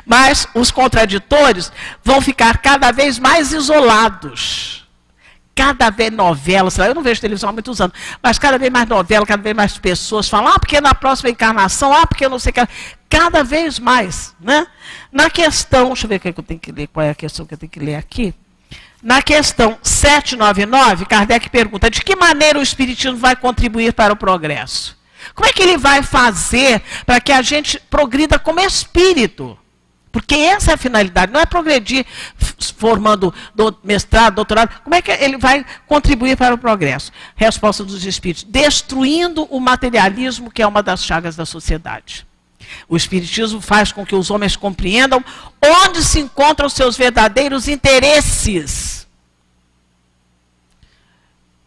Speaker 2: Mas os contraditores vão ficar cada vez mais isolados. Cada vez novelas, eu não vejo televisão há muitos anos, mas cada vez mais novela, cada vez mais pessoas falam, porque na próxima encarnação, porque eu não sei o que. Cada vez mais, né? Na questão, deixa eu ver o que eu tenho que ler, qual é a questão que eu tenho que ler aqui. Na questão 799, Kardec pergunta: de que maneira o espiritismo vai contribuir para o progresso? Como é que ele vai fazer para que a gente progrida como espírito? Porque essa é a finalidade, não é progredir formando mestrado, doutorado. Como é que ele vai contribuir para o progresso? Resposta dos espíritos: destruindo o materialismo, que é uma das chagas da sociedade. O espiritismo faz com que os homens compreendam onde se encontram os seus verdadeiros interesses.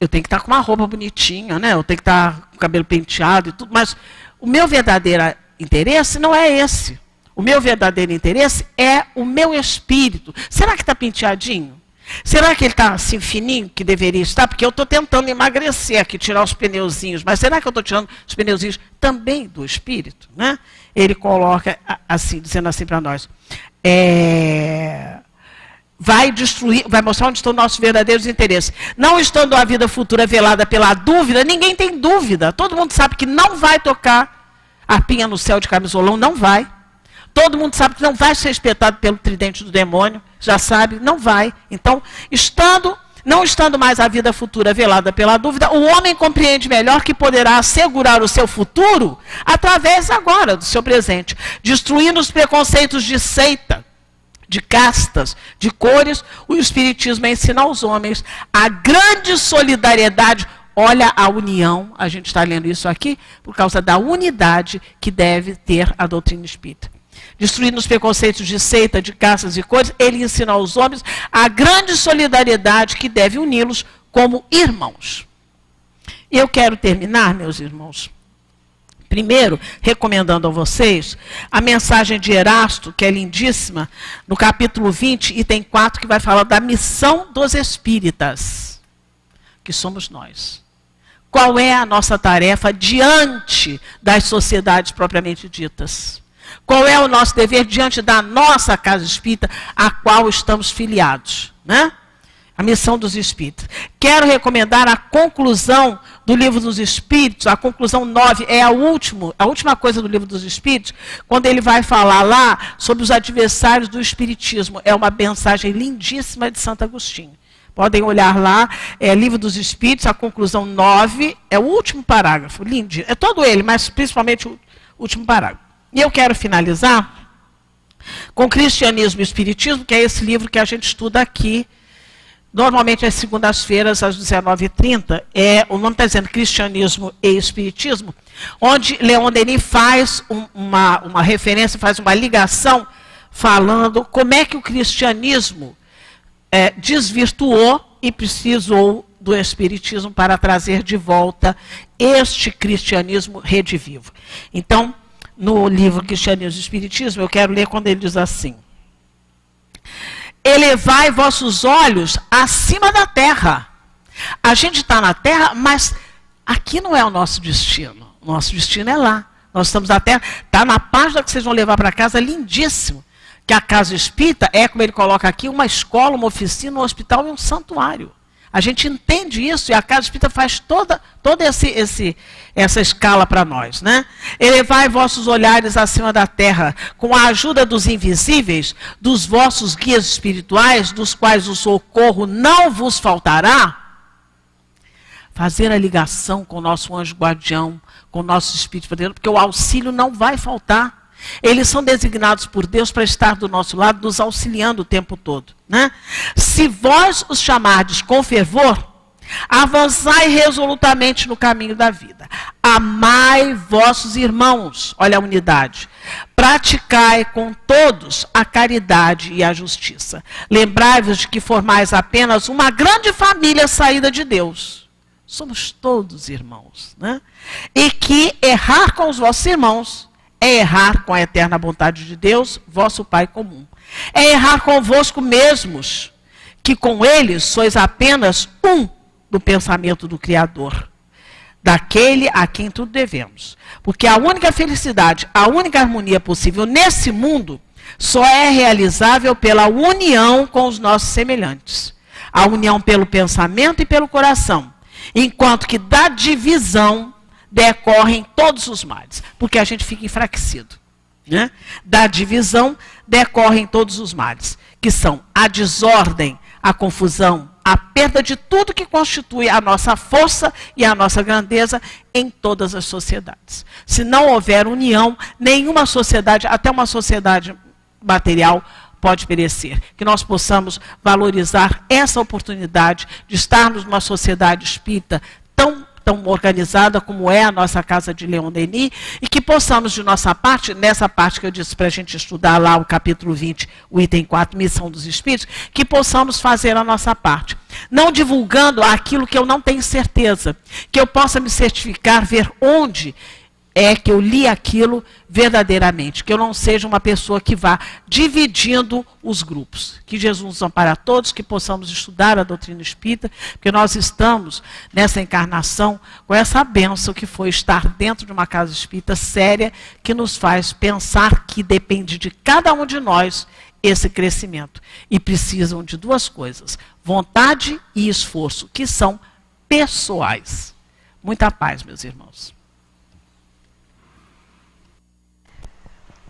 Speaker 2: Eu tenho que estar com uma roupa bonitinha, né? Eu tenho que estar com o cabelo penteado e tudo, mas o meu verdadeiro interesse não é esse. O meu verdadeiro interesse é o meu espírito. Será que está penteadinho? Será que ele está assim fininho que deveria estar? Porque eu estou tentando emagrecer aqui, tirar os pneuzinhos, mas será que eu estou tirando os pneuzinhos também do espírito? Né? Ele coloca assim, dizendo assim para nós: vai destruir, vai mostrar onde estão nossos verdadeiros interesses. Não estando a vida futura velada pela dúvida, ninguém tem dúvida. Todo mundo sabe que não vai tocar arpinha no céu de camisolão, não vai. Todo mundo sabe que não vai ser espetado pelo tridente do demônio, já sabe, não vai. Então, estando Não estando mais a vida futura velada pela dúvida, o homem compreende melhor que poderá assegurar o seu futuro através agora do seu presente, destruindo os preconceitos de seita, de castas, de cores. O Espiritismo ensina aos homens a grande solidariedade. Olha a união, a gente está lendo isso aqui, por causa da unidade que deve ter a doutrina espírita. Destruindo os preconceitos de seita, de castas e cores, ele ensina aos homens a grande solidariedade que deve uni-los como irmãos. Eu quero terminar, meus irmãos, primeiro, recomendando a vocês a mensagem de Erasto, que é lindíssima, no capítulo 20, item 4, que vai falar da missão dos espíritas, que somos nós. Qual é a nossa tarefa diante das sociedades propriamente ditas? Qual é o nosso dever diante da nossa casa espírita, a qual estamos filiados, né? A missão dos espíritos. Quero recomendar a conclusão do Livro dos Espíritos, a conclusão 9, é a última coisa do Livro dos Espíritos, quando ele vai falar lá sobre os adversários do espiritismo. É uma mensagem lindíssima de Santo Agostinho. Podem olhar lá, é Livro dos Espíritos, a conclusão 9, é o último parágrafo, lindo. É todo ele, mas principalmente o último parágrafo. E eu quero finalizar com Cristianismo e Espiritismo, que é esse livro que a gente estuda aqui, normalmente às segundas-feiras, às 19h30. O nome está dizendo Cristianismo e Espiritismo, onde Leon Denis faz uma referência, faz uma ligação, falando como é que o cristianismo desvirtuou e precisou do Espiritismo para trazer de volta este cristianismo redivivo. Então, no livro Cristianismo e Espiritismo, eu quero ler quando ele diz assim: elevai vossos olhos acima da terra. A gente está na terra, mas aqui não é o nosso destino. O nosso destino é lá. Nós estamos na terra. Está na página que vocês vão levar para casa, lindíssimo. Que a casa espírita é, como ele coloca aqui, uma escola, uma oficina, um hospital e um santuário. A gente entende isso e a casa espírita faz toda essa escala para nós, né? Elevai vossos olhares acima da terra, com a ajuda dos invisíveis, dos vossos guias espirituais, dos quais o socorro não vos faltará. Fazer a ligação com o nosso anjo guardião, com o nosso espírito poderoso, porque o auxílio não vai faltar. Eles são designados por Deus para estar do nosso lado, nos auxiliando o tempo todo, né? Se vós os chamardes com fervor, avançai resolutamente no caminho da vida. Amai vossos irmãos, olha a unidade. Praticai com todos a caridade e a justiça. Lembrai-vos de que formais apenas uma grande família saída de Deus. Somos todos irmãos, né? E que errar com os vossos irmãos é errar com a eterna vontade de Deus, vosso Pai comum. É errar convosco mesmos, que com eles sois apenas um do pensamento do Criador, daquele a quem tudo devemos. Porque a única felicidade, a única harmonia possível nesse mundo, só é realizável pela união com os nossos semelhantes. A união pelo pensamento e pelo coração. Enquanto que da divisão decorrem todos os males, porque a gente fica enfraquecido, né? Da divisão decorrem todos os males, que são a desordem, a confusão, a perda de tudo que constitui a nossa força e a nossa grandeza em todas as sociedades. Se não houver união, nenhuma sociedade, até uma sociedade material, pode perecer. Que nós possamos valorizar essa oportunidade de estarmos numa sociedade espírita tão organizada como é a nossa casa de Leon Denis, e que possamos, de nossa parte, nessa parte que eu disse para a gente estudar lá, o capítulo 20, o item 4, Missão dos Espíritos, que possamos fazer a nossa parte. Não divulgando aquilo que eu não tenho certeza, que eu possa me certificar, ver onde é que eu li aquilo verdadeiramente, que eu não seja uma pessoa que vá dividindo os grupos. Que Jesus nos ampare a todos, que possamos estudar a doutrina espírita, porque nós estamos nessa encarnação com essa bênção que foi estar dentro de uma casa espírita séria, que nos faz pensar que depende de cada um de nós esse crescimento. E precisam de duas coisas, vontade e esforço, que são pessoais. Muita paz, meus irmãos.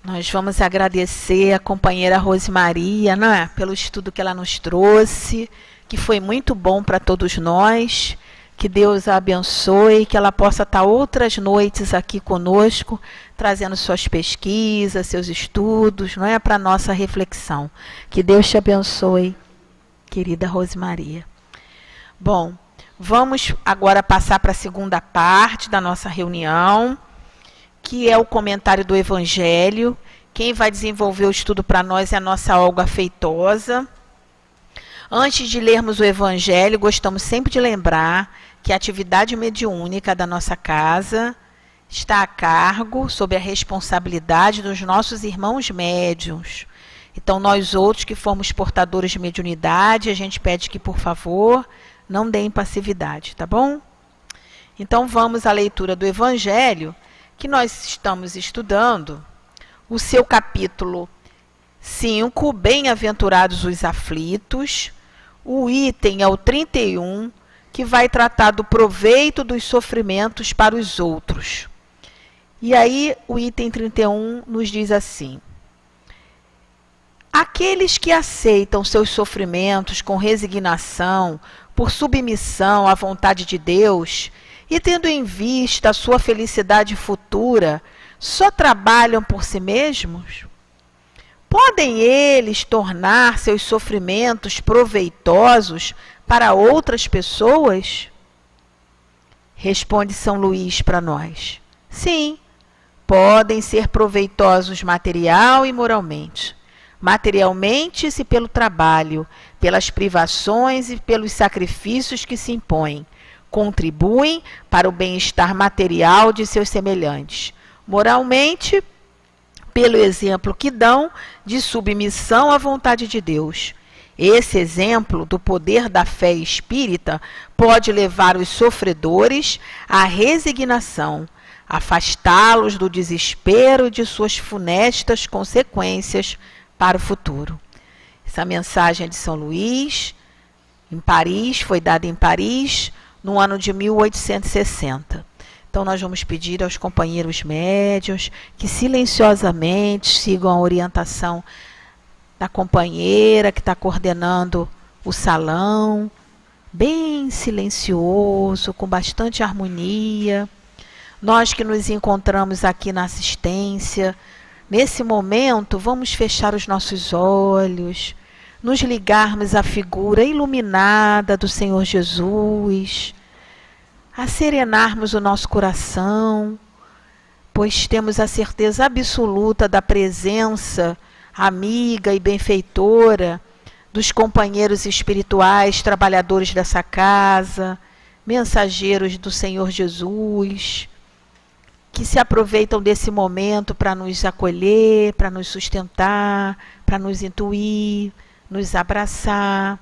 Speaker 1: Nós vamos agradecer a companheira Rosemaria, não é? Pelo estudo que ela nos trouxe, que foi muito bom para todos nós. Que Deus a abençoe, que ela possa estar outras noites aqui conosco, trazendo suas pesquisas, seus estudos, não é, para a nossa reflexão. Que Deus te abençoe, querida Rosemaria. Bom, vamos agora passar para a segunda parte da nossa reunião, que é o comentário do Evangelho. Quem vai desenvolver o estudo para nós é a nossa Olga Feitosa. Antes de lermos o Evangelho, gostamos sempre de lembrar que a atividade mediúnica da nossa casa está a cargo, sob a responsabilidade dos nossos irmãos médiuns. Então, nós outros que formos portadores de mediunidade, a gente pede que, por favor, não deem passividade, tá bom? Então, vamos à leitura do Evangelho, que nós estamos estudando, o seu capítulo 5, Bem-aventurados os aflitos. O item é o 31, que vai tratar do proveito dos sofrimentos para os outros. E aí, o item 31 nos diz assim: aqueles que aceitam seus sofrimentos com resignação, por submissão à vontade de Deus, e tendo em vista a sua felicidade futura, só trabalham por si mesmos? Podem eles tornar seus sofrimentos proveitosos para outras pessoas? Responde São Luís para nós: sim, podem ser proveitosos material e moralmente. Materialmente, se pelo trabalho, pelas privações e pelos sacrifícios que se impõem, contribuem para o bem-estar material de seus semelhantes. Moralmente, pelo exemplo que dão de submissão à vontade de Deus. Esse exemplo do poder da fé espírita pode levar os sofredores à resignação, afastá-los do desespero e de suas funestas consequências para o futuro. Essa mensagem é de São Luís, em Paris, foi dada em Paris, no ano de 1860. Então, nós vamos pedir aos companheiros médiuns que silenciosamente sigam a orientação da companheira que está coordenando o salão, bem silencioso, com bastante harmonia. Nós que nos encontramos aqui na assistência, nesse momento, vamos fechar os nossos olhos, nos ligarmos à figura iluminada do Senhor Jesus, a serenarmos o nosso coração, pois temos a certeza absoluta da presença amiga e benfeitora dos companheiros espirituais, trabalhadores dessa casa, mensageiros do Senhor Jesus, que se aproveitam desse momento para nos acolher, para nos sustentar, para nos intuir, nos abraçar.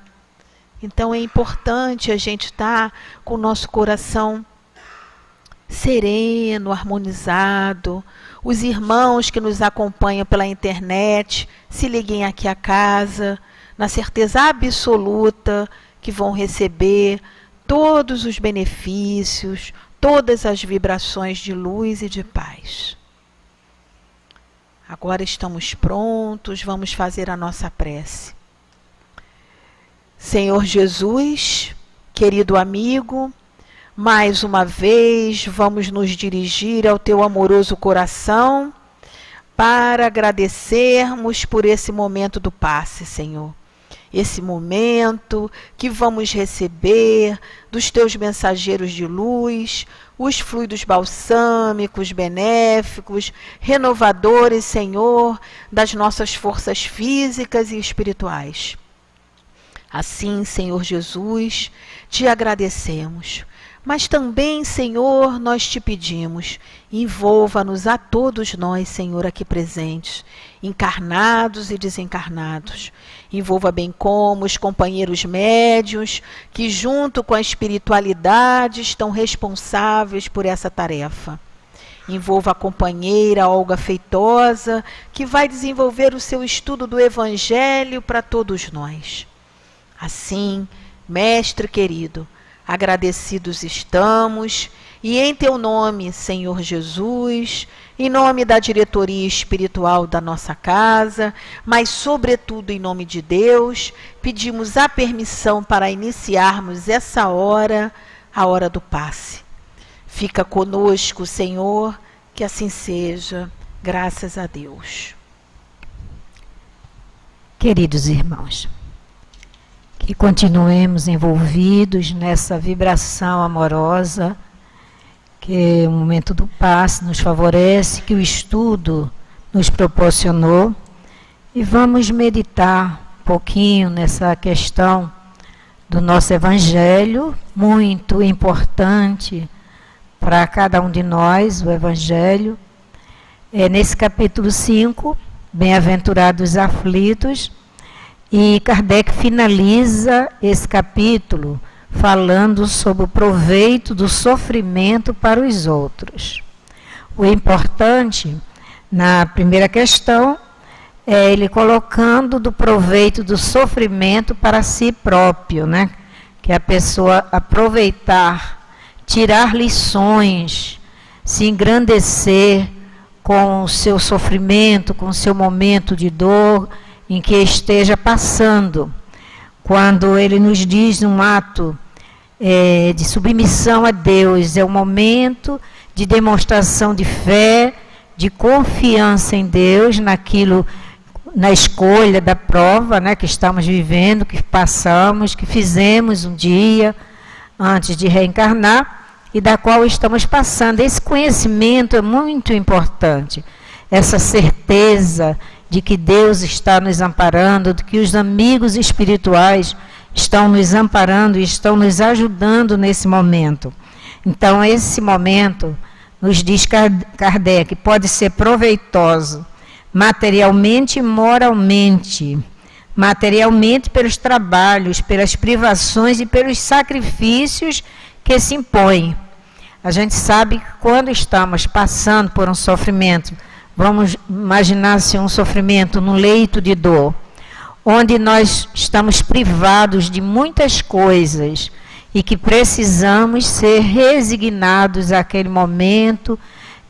Speaker 1: Então é importante a gente estar com o nosso coração sereno, harmonizado. Os irmãos que nos acompanham pela internet, se liguem aqui à casa, na certeza absoluta que vão receber todos os benefícios, todas as vibrações de luz e de paz. Agora estamos prontos, vamos fazer a nossa prece. Senhor Jesus, querido amigo, mais uma vez vamos nos dirigir ao teu amoroso coração para agradecermos por esse momento do passe, Senhor. Esse momento que vamos receber dos teus mensageiros de luz, os fluidos balsâmicos, benéficos, renovadores, Senhor, das nossas forças físicas e espirituais. Assim, Senhor Jesus, te agradecemos. Mas também, Senhor, nós te pedimos, envolva-nos a todos nós, Senhor, aqui presentes, encarnados e desencarnados. Envolva bem como os companheiros médiuns, que junto com a espiritualidade estão responsáveis por essa tarefa. Envolva a companheira Olga Feitosa, que vai desenvolver o seu estudo do Evangelho para todos nós. Assim, Mestre querido, agradecidos estamos E em teu nome, Senhor Jesus, em nome da diretoria espiritual da nossa casa, mas sobretudo em nome de Deus, pedimos a permissão para iniciarmos essa hora, a hora do passe. Fica conosco, Senhor, que assim seja, graças a Deus.
Speaker 3: Queridos irmãos, que continuemos envolvidos nessa vibração amorosa, que o momento do passe nos favorece, que o estudo nos proporcionou, e vamos meditar um pouquinho nessa questão do nosso Evangelho, muito importante para cada um de nós, o Evangelho. Nesse capítulo 5, Bem-aventurados os aflitos, e Kardec finaliza esse capítulo falando sobre o proveito do sofrimento para os outros. O importante, na primeira questão, é ele colocando do proveito do sofrimento para si próprio, né? Que a pessoa aproveitar, tirar lições, se engrandecer com o seu sofrimento, com o seu momento de dor em que esteja passando. Quando ele nos diz um ato de submissão a Deus, é um momento de demonstração de fé, de confiança em Deus, naquilo, na escolha da prova, né, que estamos vivendo, que passamos, que fizemos um dia antes de reencarnar, e da qual estamos passando. Esse conhecimento é muito importante, essa certeza de que Deus está nos amparando, de que os amigos espirituais estão nos amparando e estão nos ajudando nesse momento. Então, esse momento, nos diz Kardec, pode ser proveitoso materialmente e moralmente. Materialmente pelos trabalhos, pelas privações e pelos sacrifícios que se impõem. A gente sabe que quando estamos passando por um sofrimento, vamos imaginar-se um sofrimento no leito de dor, onde nós estamos privados de muitas coisas e que precisamos ser resignados àquele momento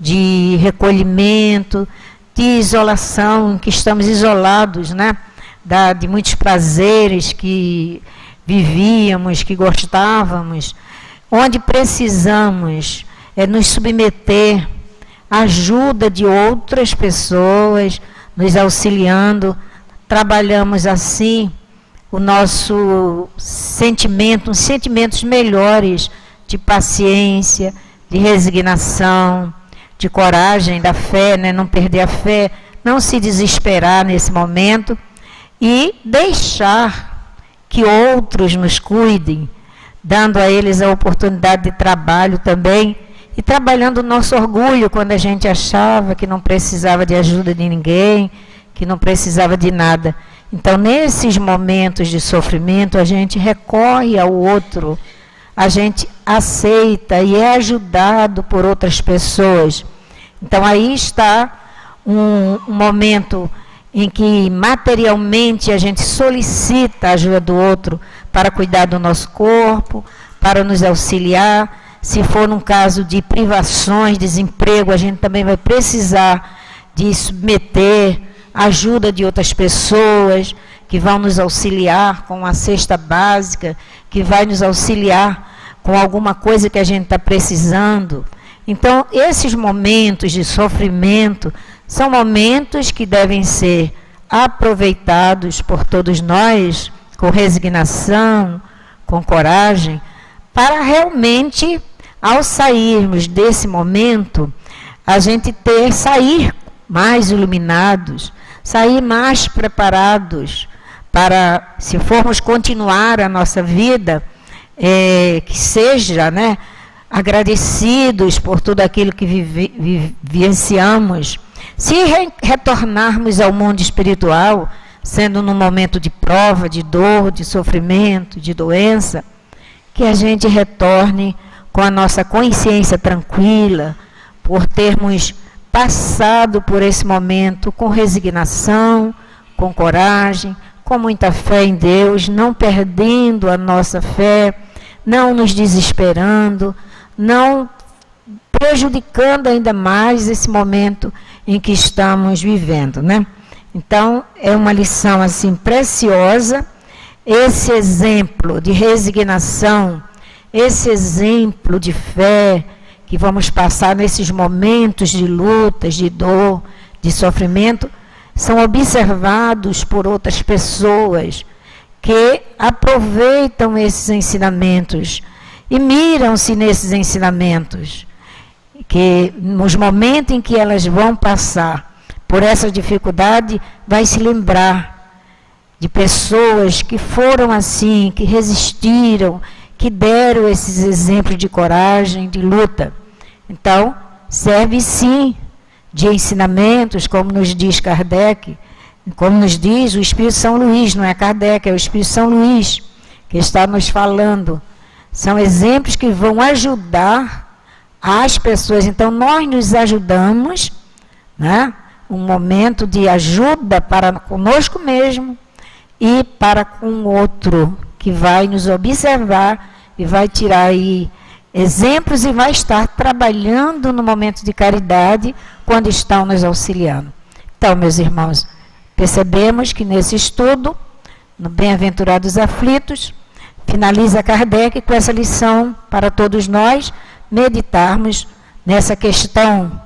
Speaker 3: de recolhimento, de isolação, em que estamos isolados, né? De muitos prazeres que vivíamos, que gostávamos, onde precisamos nos submeter à ajuda de outras pessoas, nos auxiliando. Trabalhamos assim o nosso sentimento, uns sentimentos melhores de paciência, de resignação, de coragem, da fé, né? Não perder a fé, não se desesperar nesse momento e deixar que outros nos cuidem, dando a eles a oportunidade de trabalho também, e trabalhando o nosso orgulho quando a gente achava que não precisava de ajuda de ninguém, que não precisava de nada. Então, nesses momentos de sofrimento, a gente recorre ao outro, a gente aceita e é ajudado por outras pessoas. Então, aí está um momento em que materialmente a gente solicita a ajuda do outro para cuidar do nosso corpo, para nos auxiliar. Se for num caso de privações, desemprego, a gente também vai precisar de submeter a ajuda de outras pessoas que vão nos auxiliar com a cesta básica, que vai nos auxiliar com alguma coisa que a gente está precisando. Então, esses momentos de sofrimento são momentos que devem ser aproveitados por todos nós, com resignação, com coragem, para realmente, ao sairmos desse momento, a gente sair mais iluminados, sair mais preparados para, se formos continuar a nossa vida, que seja, né, agradecidos por tudo aquilo que vivenciamos. Se retornarmos ao mundo espiritual, sendo num momento de prova, de dor, de sofrimento, de doença, que a gente retorne com a nossa consciência tranquila, por termos passado por esse momento com resignação, com coragem, com muita fé em Deus, não perdendo a nossa fé, não nos desesperando, não prejudicando ainda mais esse momento em que estamos vivendo, né? Então, é uma lição assim preciosa, esse exemplo de resignação, esse exemplo de fé que vamos passar nesses momentos de lutas, de dor, de sofrimento, são observados por outras pessoas que aproveitam esses ensinamentos e miram-se nesses ensinamentos, que nos momentos em que elas vão passar por essa dificuldade, vai se lembrar de pessoas que foram assim, que resistiram, que deram esses exemplos de coragem, de luta. Então, serve sim de ensinamentos, como nos diz Kardec, como nos diz o Espírito São Luís, não é Kardec, é o Espírito São Luís que está nos falando. São exemplos que vão ajudar as pessoas. Então, nós nos ajudamos, né? Um momento de ajuda para conosco mesmo e para com o outro, que vai nos observar e vai tirar aí exemplos e vai estar trabalhando no momento de caridade quando estão nos auxiliando. Então, meus irmãos, percebemos que nesse estudo, no Bem-aventurados Aflitos, finaliza Kardec com essa lição para todos nós meditarmos nessa questão,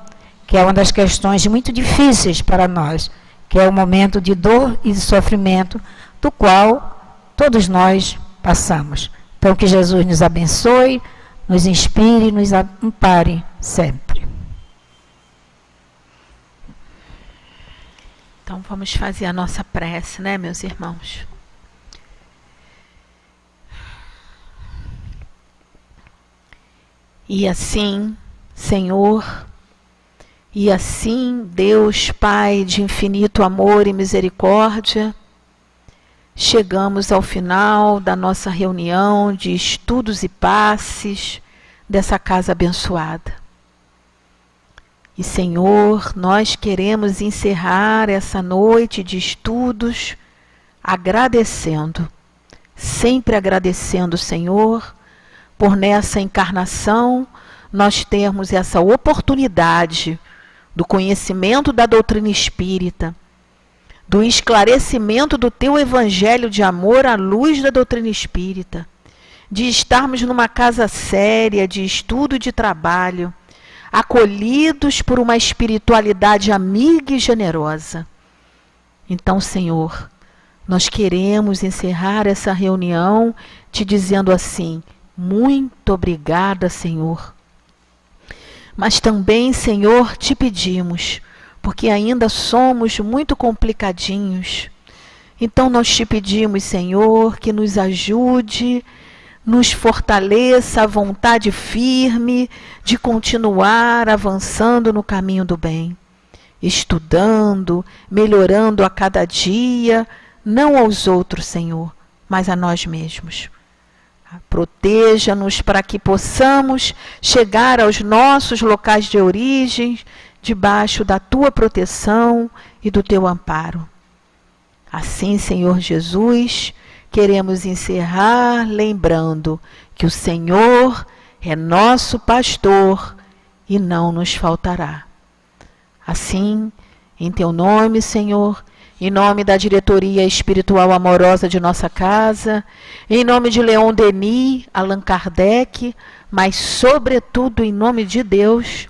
Speaker 3: que é uma das questões muito difíceis para nós, que é o momento de dor e de sofrimento, do qual todos nós passamos. Então, que Jesus nos abençoe, nos inspire e nos ampare sempre.
Speaker 1: Então, vamos fazer a nossa prece, né, meus irmãos? E assim, Senhor, e assim, Deus Pai de infinito amor e misericórdia, chegamos ao final da nossa reunião de estudos e passes dessa casa abençoada. E, Senhor, nós queremos encerrar essa noite de estudos agradecendo, sempre agradecendo, Senhor, por nessa encarnação nós termos essa oportunidade do conhecimento da doutrina espírita, do esclarecimento do teu evangelho de amor à luz da doutrina espírita, de estarmos numa casa séria, de estudo e de trabalho, acolhidos por uma espiritualidade amiga e generosa. Então, Senhor, nós queremos encerrar essa reunião te dizendo assim: muito obrigada, Senhor. Mas também, Senhor, te pedimos, porque ainda somos muito complicadinhos. Então nós te pedimos, Senhor, que nos ajude, nos fortaleça a vontade firme de continuar avançando no caminho do bem, estudando, melhorando a cada dia, não aos outros, Senhor, mas a nós mesmos. Proteja-nos para que possamos chegar aos nossos locais de origem, debaixo da tua proteção e do teu amparo. Assim, Senhor Jesus, queremos encerrar lembrando que o Senhor é nosso pastor e não nos faltará. Assim, em teu nome, Senhor, em nome da diretoria espiritual amorosa de nossa casa, em nome de Leon Denis, Allan Kardec, mas sobretudo em nome de Deus,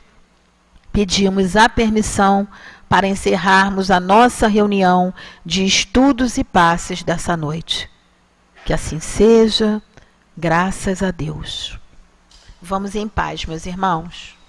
Speaker 1: pedimos a permissão para encerrarmos a nossa reunião de estudos e passes dessa noite. Que assim seja, graças a Deus. Vamos em paz, meus irmãos.